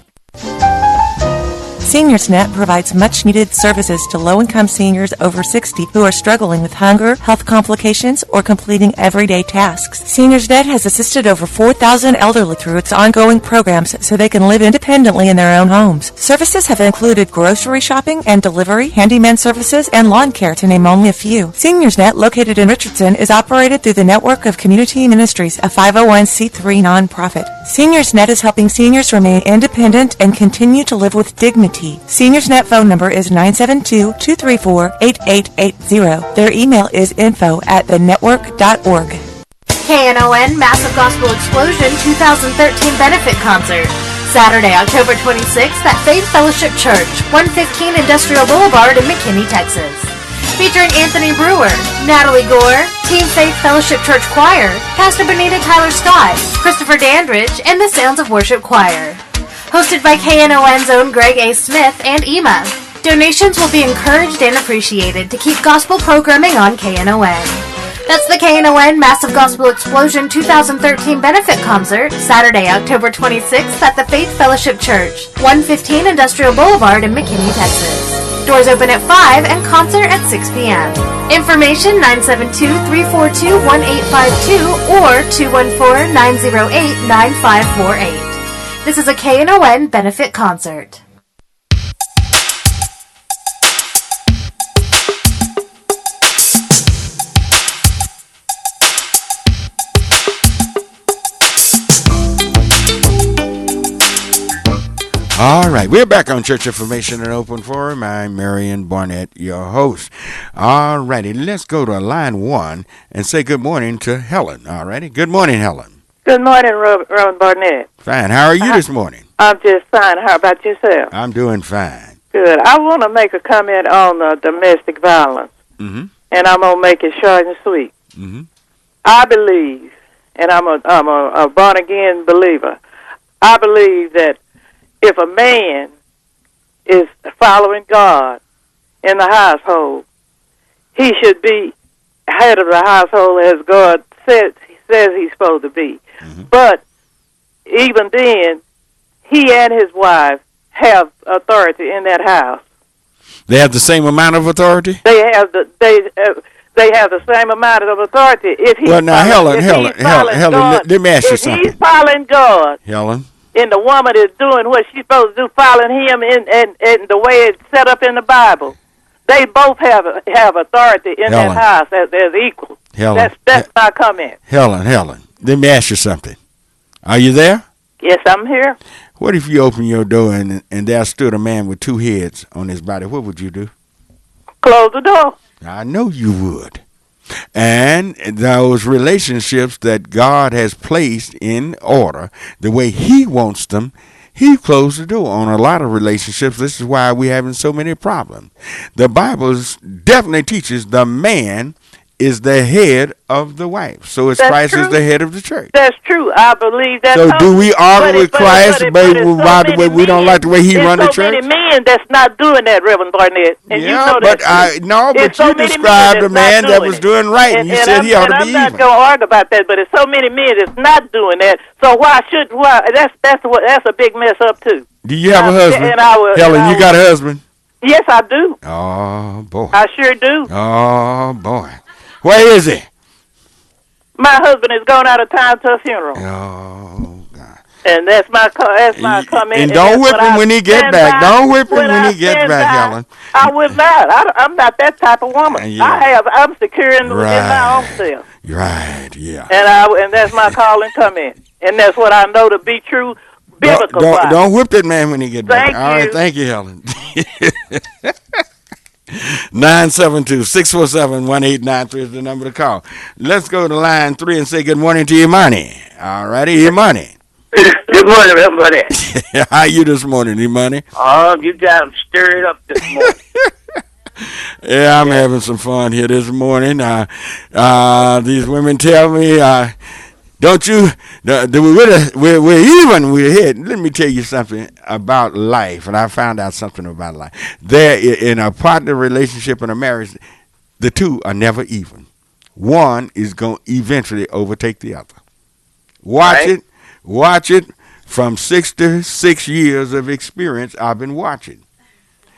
SeniorSnet provides much-needed services to low-income seniors over 60 who are struggling with hunger, health complications, or completing everyday tasks. SeniorSnet has assisted over 4,000 elderly through its ongoing programs so they can live independently in their own homes. Services have included grocery shopping and delivery, handyman services, and lawn care, to name only a few. SeniorSnet, located in Richardson, is operated through the Network of Community Ministries, a 501c3 nonprofit. SeniorSnet is helping seniors remain independent and continue to live with dignity Milwaukee. Seniors Net phone number is 972-234-8880. Their email is info@thenetwork.org. KNON Massive Gospel Explosion 2013 Benefit Concert. Saturday, October 26th at Faith Fellowship Church, 115 Industrial Boulevard in McKinney, Texas. Featuring Anthony Brewer, Natalie Gore, Team Faith Fellowship Church Choir, Pastor Benita Tyler Scott, Christopher Dandridge, and the Sounds of Worship Choir. Hosted by KNON's own Greg A. Smith and EMA. Donations will be encouraged and appreciated to keep gospel programming on KNON. That's the KNON Massive Gospel Explosion 2013 Benefit Concert, Saturday, October 26th at the Faith Fellowship Church, 115 Industrial Boulevard in McKinney, Texas. Doors open at 5 and concert at 6 p.m. Information 972-342-1852 or 214-908-9548. This is a KNON Benefit Concert. All right, we're back on Church Information and Open Forum. I'm Marion Barnett, your host. All righty, let's go to line 1 and say good morning to Helen. All righty, good morning, Helen. Good morning, Rev Barnett. Fine. How are you this morning? I'm just fine. How about yourself? I'm doing fine. Good. I want to make a comment on domestic violence, and I'm gonna make it short and sweet. I believe, and I'm a born again believer. I believe that if a man is following God in the household, he should be head of the household as God says he's supposed to be. But even then, he and his wife have authority in that house. They have the same amount of authority? They have the same amount of authority. If he's Helen, let me ask you something. If he's following God, Helen, and the woman is doing what she's supposed to do, following him in the way it's set up in the Bible, they both have authority in that house as equal. Helen, that's my comment. Helen, let me ask you something. Are you there? Yes, I'm here. What if you open your door and there stood a man with 2 heads on his body? What would you do? Close the door. I know you would. And those relationships that God has placed in order the way he wants them, he closed the door on a lot of relationships. This is why we're having so many problems. The Bible definitely teaches the man is the head of the wife. So it's Christ is the head of the church. That's true. I believe that. So do we argue with Christ about the way we don't like the way he run the church? There's so many men that's not doing that, Reverend Barnett. And yeah, you know but you described a man that was doing right, and you said he ought to be evil. I'm not going to argue about that, but there's so many men that's not doing that. So that's a big mess up too. Do you have a husband? Helen, you got a husband? Yes, I do. Oh boy. I sure do. Oh boy. Where is he? My husband is going out of town to a funeral. Oh, God. And that's my comment. And don't whip him when he get back. Don't whip him when he gets back, Helen. I will not. I'm not that type of woman. Yeah. I'm secure in my own self. Right, yeah. And that's my call and comment. And that's what I know to be true biblical. Don't whip that man when he get back. All right, thank you, Helen. 972-647-1893 is the number to call. Let's go to line 3 and say good morning to Imani. All righty, Imani. Good morning, everybody. How you this morning, Imani? Oh, you got them stirred up this morning. Yeah, I'm having some fun here this morning. These women tell me, don't you? We're even. We're here. Let me tell you something about life, and I found out something about life. There, in a partner relationship and a marriage, the two are never even. One is going to eventually overtake the other. Watch it. From 66 years of experience, I've been watching.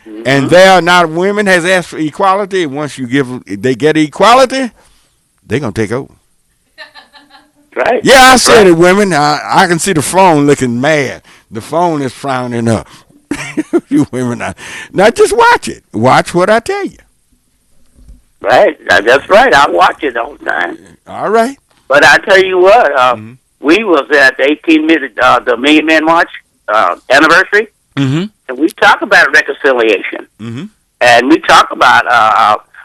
Mm-hmm. And there are not women has asked for equality. Once they get equality, they're going to take over. Right. Yeah, I said it, women. I can see the phone looking mad. The phone is frowning up. You women, now just watch it. Watch what I tell you. Right. That's right. I watch it all the time. All right. But I tell you what, we was at the 18-minute the Million Man March anniversary. Mm-hmm. and we talk about reconciliation, Mm-hmm. and we talk about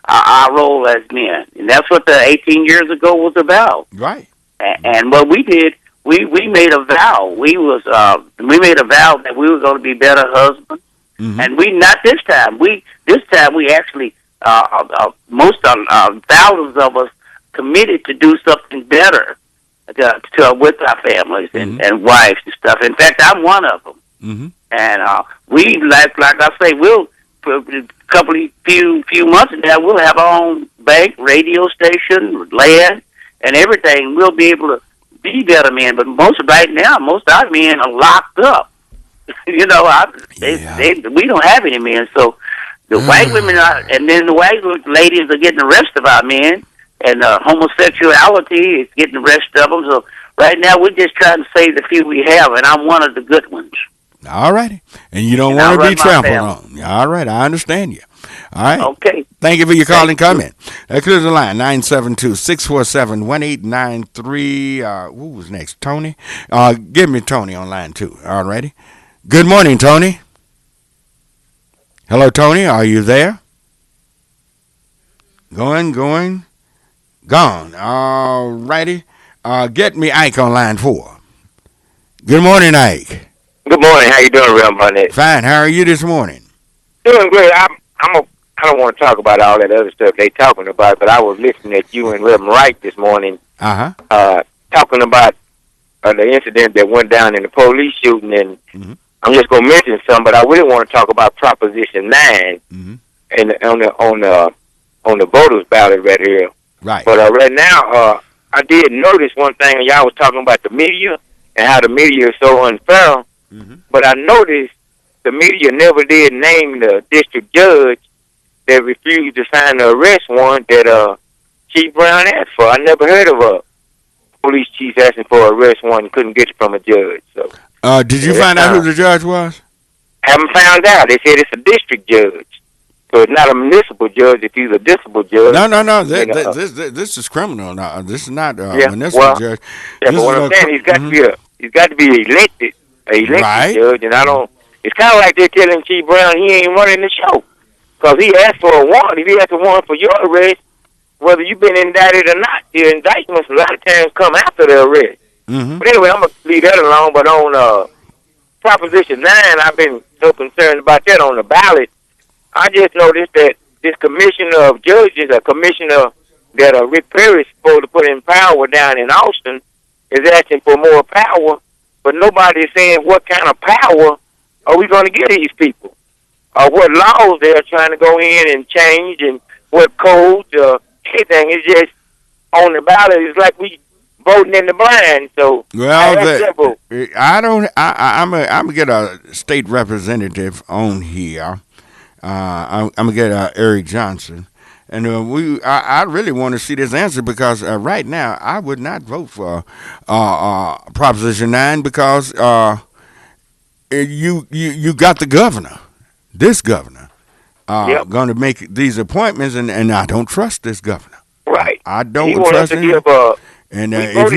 our role as men, and that's what the 18 years ago was about. Right. And what we did, we made a vow. We made a vow that we were going to be better husbands, and we not this time. This time we actually thousands of us committed to do something better with our families and wives and stuff. In fact, I'm one of them. Mm-hmm. And we like I say, we'll for a few months now we'll have our own bank, radio station, land, and everything. We'll be able to be better men. But most of our men are locked up. You know, we don't have any men. So the white women and then the white ladies are getting the rest of our men, and homosexuality is getting the rest of them. So right now we're just trying to save the few we have, and I'm one of the good ones. All righty. And you don't want to be trampled on. All right, I understand you. All right. Okay. Thank you for your call and comment. That clears the line, 972-647-1893. Who was next? Tony? Give me Tony on line 2. All righty. Good morning, Tony. Hello, Tony. Are you there? Going, gone. All righty. Get me Ike on line 4. Good morning, Ike. Good morning. How you doing, Rev Barnett? Fine. How are you this morning? Doing great. I don't want to talk about all that other stuff they talking about, but I was listening at you and Reverend Wright this morning, talking about the incident that went down in the police shooting, and I'm just going to mention some, but I really want to talk about Proposition 9 and on the voters ballot right here. Right. But right now, I did notice one thing. Y'all was talking about the media and how the media is so unfair. But I noticed the media never did name the district judge that refused to sign the arrest warrant that Chief Brown asked for. I never heard of a police chief asking for an arrest warrant and couldn't get it from a judge. So, did you find out who the judge was? Haven't found out. They said it's a district judge. So it's not a municipal judge if he's a district judge. No. This is criminal. No, this is not a municipal judge. Yeah, but what I'm saying, he's got to be elected judge, and I don't. It's kind of like they're telling Chief Brown he ain't running the show because he asked for a warrant. If he asked a warrant for your arrest, whether you've been indicted or not, the indictments a lot of times come after the arrest. But anyway, I'm gonna leave that alone. But on Proposition 9, I've been so concerned about that on the ballot. I just noticed that this commissioner of judges, a commissioner that Rick Perry's supposed to put in power down in Austin, is asking for more power. But nobody's saying what kind of power are we going to give these people? What laws they're trying to go in and change, and what codes, anything. It's just on the ballot. It's like we voting in the blind. So I'm gonna get a state representative on here. I'm gonna get Eric Johnson. And I really want to see this answer because right now I would not vote for Proposition 9 because you got the governor, this governor, going to make these appointments, and I don't trust this governor. Right. I don't trust him. And if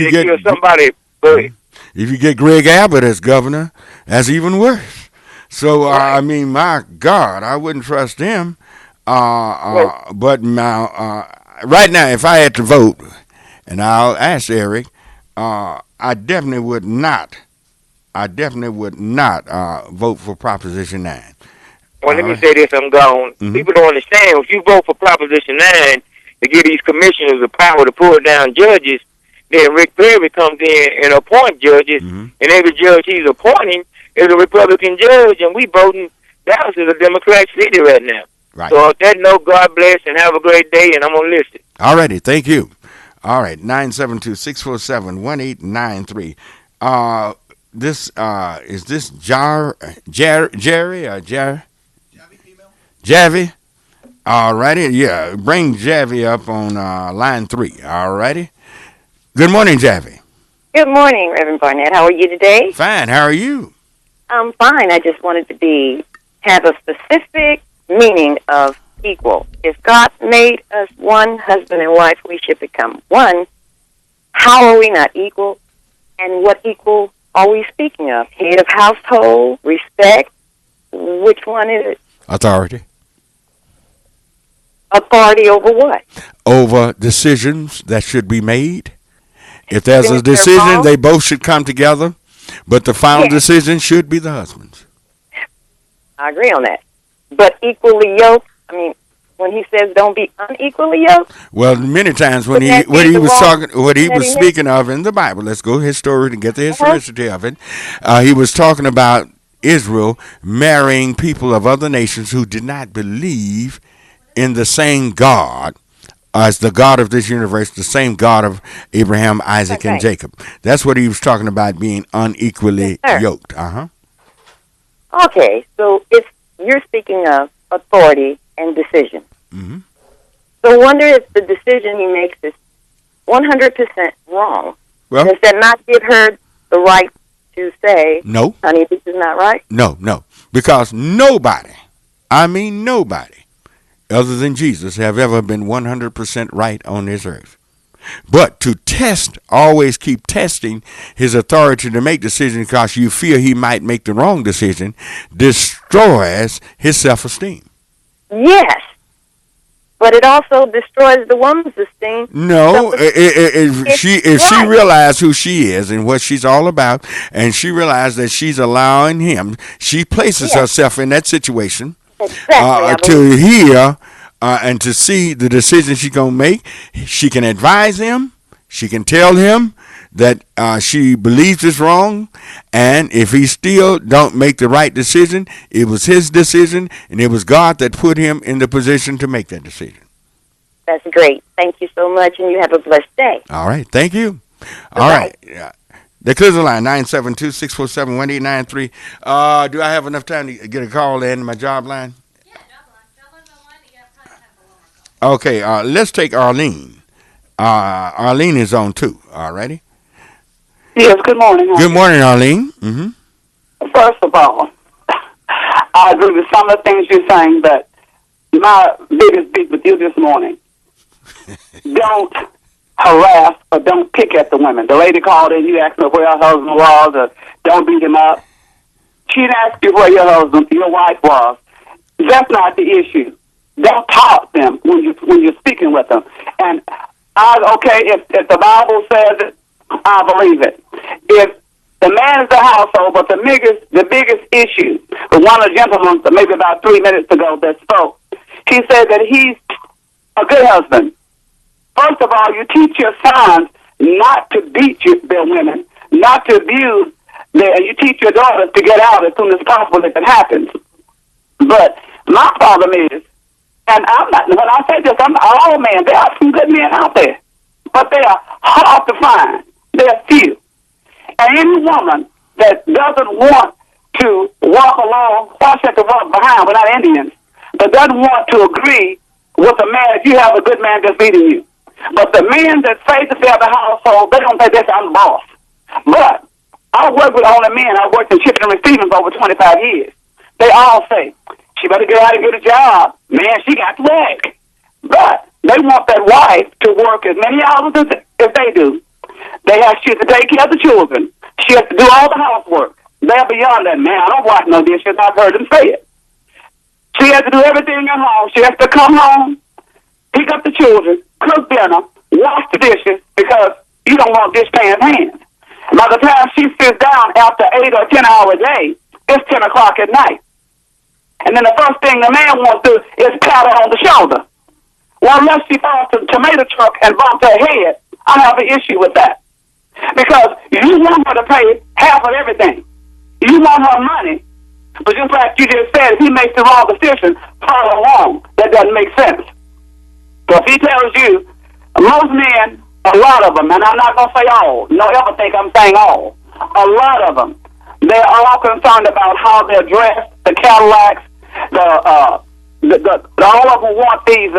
you get Greg Abbott as governor, that's even worse. So I mean, my God, I wouldn't trust him. But now, right now, if I had to vote, and I'll ask Eric, I definitely would not vote for Proposition 9. Well, let me say this, I'm gone. People don't understand. If you vote for Proposition 9 to give these commissioners the power to pull down judges, then Rick Perry comes in and appoint judges, and every judge he's appointing is a Republican judge, and we voting. Dallas is a Democrat city right now. Right. So if that note, God bless and have a great day, and I'm going to listen. All righty. Thank you. All right. 972-647-1893. Is this Jerry or Javi? All righty. Yeah. Bring Javi up on line 3. All righty. Good morning, Javi. Good morning, Reverend Barnett. How are you today? Fine. How are you? I'm fine. I just wanted to have a specific meaning of equal. If God made us one, husband and wife, we should become one. How are we not equal? And what equal are we speaking of? Head of household, respect, Which one is it? Authority. Authority over what? Over decisions that should be made. If there's a decision, they both should come together, but the final decision should be the husband's. I agree on that. But equally yoked, I mean, when he says don't be unequally yoked. Well, many times when he was speaking of in the Bible, let's go historic and get the historicity of it. He was talking about Israel marrying people of other nations who did not believe in the same God as the God of this universe, the same God of Abraham, Isaac, and Jacob. That's what he was talking about, being unequally yoked. Okay, so you're speaking of authority and decision. Mm-hmm. So I wonder if the decision he makes is 100% wrong. Well, does that not give her the right to say, no, honey, this is not right? No, because nobody, I mean nobody, other than Jesus, have ever been 100% right on this earth. But to test, always keep testing his authority to make decisions because you fear he might make the wrong decision, destroys his self-esteem. Yes, but it also destroys the woman's esteem. No, if she realized who she is and what she's all about, and she realized that she's allowing him, she places herself in that situation to hear and to see the decision she's going to make. She can advise him. She can tell him that she believes it's wrong, and if he still don't make the right decision, it was his decision, and it was God that put him in the position to make that decision. That's great. Thank you so much, and you have a blessed day. All right. Thank you. All right. The clears the line, 972-647-1893. Do I have enough time to get a call in my job line? Yeah, job line's online. Okay, let's take Arlene. Arlene is on too. All righty. Yes, good morning. Good morning, Arlene. Mm-hmm. First of all, I agree with some of the things you're saying, but my biggest beef with you this morning, don't harass or don't pick at the women. The lady called in, you asked her where her husband was, or don't beat him up. She didn't ask you where your husband, your wife was. That's not the issue. Don't taunt them when you're speaking with them. And if the Bible says it, I believe it. If the man is the household, but the biggest issue, one of the gentlemen, maybe about 3 minutes ago, that spoke, he said that he's a good husband. First of all, you teach your sons not to beat their women, not to abuse you teach your daughters to get out as soon as possible if it happens. But my problem is, and I'm not, when I say this, I'm all men. There are some good men out there, but they are hard to find. There are few. And any woman that doesn't want to walk along, why should to walk behind? We're not Indians, but doesn't want to agree with a man if you have a good man that's beating you. But the men that say that they have a household, they don't say this, I'm the boss. But I work with only men. I worked in shipping and receiving for over 25 years. They all say, she better get out and get a job. Man, she got to work. But they want that wife to work as many hours as they do. She has to take care of the children. She has to do all the housework. They're beyond that. Man, I don't wash no dishes. I've heard them say it. She has to do everything at home. She has to come home, pick up the children, cook dinner, wash the dishes, because you don't want dishpan hands. By the time she sits down after 8 or 10 hours a day, it's 10 o'clock at night. And then the first thing the man wants to do is pat her on the shoulder. Well, unless she falls to the tomato truck and bumps her head, I have an issue with that. Because you want her to pay half of everything. You want her money. But just like you just said, if he makes the wrong decision, follow along. That doesn't make sense. So if he tells you, most men, a lot of them, and I'm not going to say all, don't ever think I'm saying all, a lot of them, they're all concerned about how they're dressed, the Cadillacs, all of them want these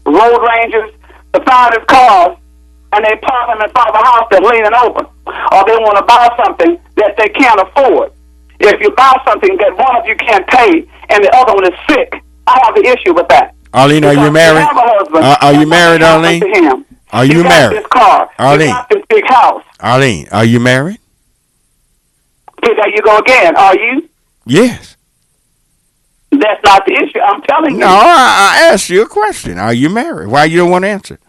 road rangers, the finest cars, and they park them in front of a house that's leaning over. Or they want to buy something that they can't afford. If you buy something that one of you can't pay and the other one is sick, I have an issue with that. Arlene, are you married? Are you married, Arlene? Are you married? This car. Arlene. You got this big house. Arlene, are you married? See, there you go again. Are you? Yes. That's not the issue. I'm telling you. No, I asked you a question. Are you married? Why you don't want to answer?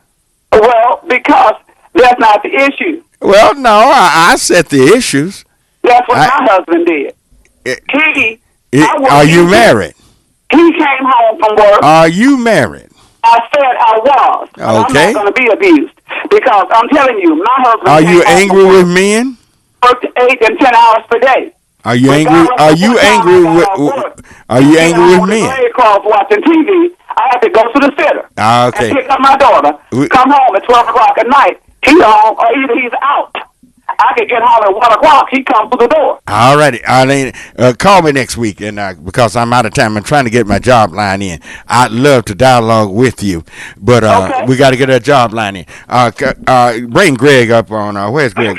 Well, because that's not the issue. Well, no, I set the issues. That's what my husband did. Are you married? He came home from work. Are you married? I said I was. Okay. I'm not going to be abused because I'm telling you, my husband. Are you angry with men? Worked 8 and 10 hours per day. Are you angry? Are you angry with? Are you angry with men? Across watching TV, I had to go to the theater. Okay. And pick up my daughter. Come home at 12 o'clock at night. He's home, or either he's out. I could get home at 1 o'clock. He comes to the door. All righty, Arlene. Call me next week, and because I'm out of time, I'm trying to get my job line in. I'd love to dialogue with you, but we got to get a job line in. Bring Greg up on. Where's Greg?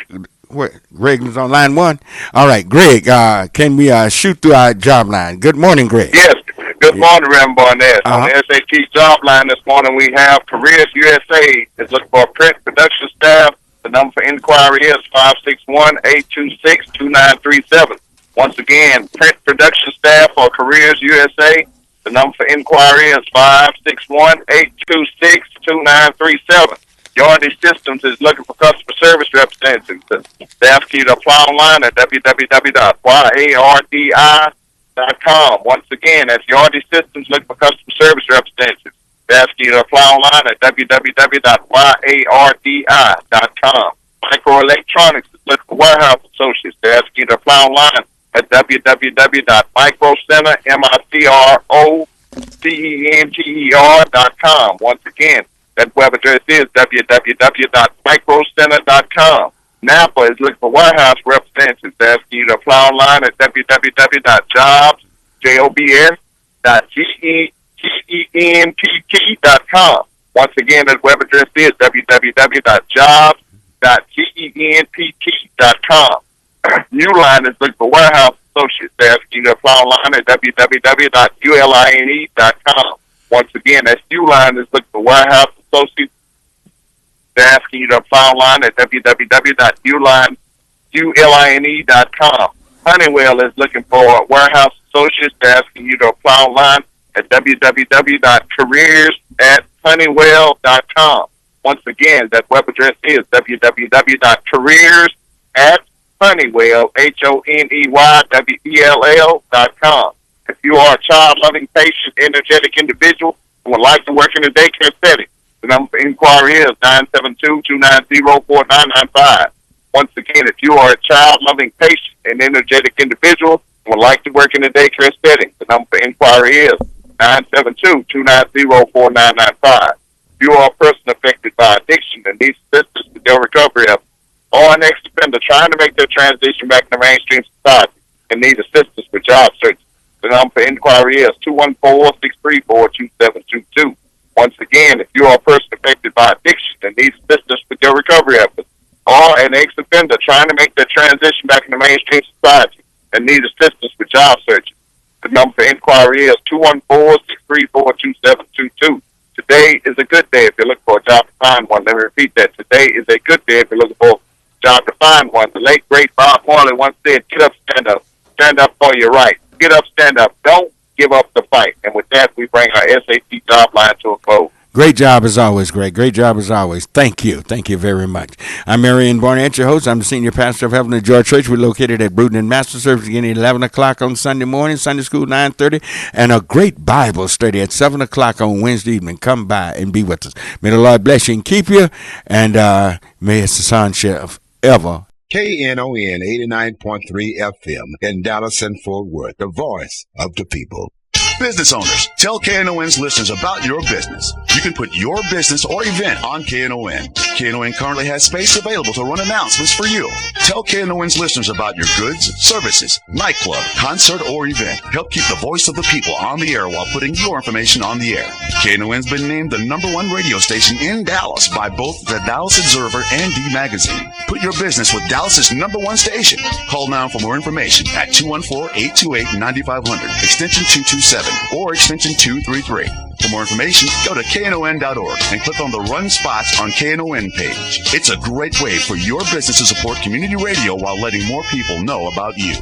Greg is on line 1. All right, Greg. Can we shoot through our job line? Good morning, Greg. Yes. Good morning, Rev Barnett. On the SAT job line this morning, we have Careers USA is looking for a print production staff. The number for inquiry is 561-826-2937. Once again, print production staff for Careers USA. The number for inquiry is 561-826-2937. Yardy Systems is looking for customer service representatives. They ask you to apply online at www.yardi.com. Once again, that's Yardy Systems looking for customer service representatives. They ask you to apply online at www.yardi.com. Microelectronics is looking for warehouse associates. They ask you to apply online at www.microcenter.com. Once again, that web address is www.microcenter.com. Napa is looking for warehouse representatives. They ask you to apply online at www.jobs.com. Once again, that web address is www.jobs.com. Uline is looking for warehouse associates. They ask you to apply online at www.uline.com. Once again, that's Uline is looking for warehouse associates. They're asking you to apply online at www.uline.com. Honeywell is looking for warehouse associates. They're asking you to apply online at www.careers@honeywell.com. Once again, that web address is www.careers@honeywell.com. If you are a child-loving, patient, energetic individual who would like to work in a daycare setting, the number for inquiry is 972-290-4995. Once again, if you are a child-loving, patient, and energetic individual who would like to work in a daycare setting, the number for inquiry is 972-290-4995. If you are a person affected by addiction and needs assistance with their recovery efforts, or an ex-offender trying to make their transition back to mainstream society and need assistance with job search, the number for inquiry is 214-634-2722. Once again, if you are a person affected by addiction and needs assistance with your recovery efforts, or an ex-offender trying to make their transition back into mainstream society and need assistance with job search, the number for inquiry is 214-634-2722. Today is a good day if you're looking for a job to find one. Let me repeat that. Today is a good day if you're looking for a job to find one. The late, great Bob Marley once said, get up, stand up. Stand up for your right. Get up, stand up. Don't give up the fight. And with that, we bring our SAT job line to a close. Great job as always, Greg. Great job as always. Thank you. Thank you very much. I'm Marion Barnett, your host. I'm the senior pastor of Heavenly Joy Church. We're located at Bruton and Master Service beginning at 11 o'clock on Sunday morning, Sunday school 9:30, and a great Bible study at 7 o'clock on Wednesday evening. Come by and be with us. May the Lord bless you and keep you, and may His sunshine ever. KNON 89.3 FM in Dallas and Fort Worth, the voice of the people. Business owners, tell KNON's listeners about your business. You can put your business or event on KNON. KNON currently has space available to run announcements for you. Tell KNON's listeners about your goods, services, nightclub, concert, or event. Help keep the voice of the people on the air while putting your information on the air. KNON's been named the #1 radio station in Dallas by both the Dallas Observer and D Magazine. Put your business with Dallas's #1 station. Call now for more information at 214-828-9500, extension 227. Or extension 233. For more information, go to KNON.org and click on the Run Spots on KNON page. It's a great way for your business to support community radio while letting more people know about you.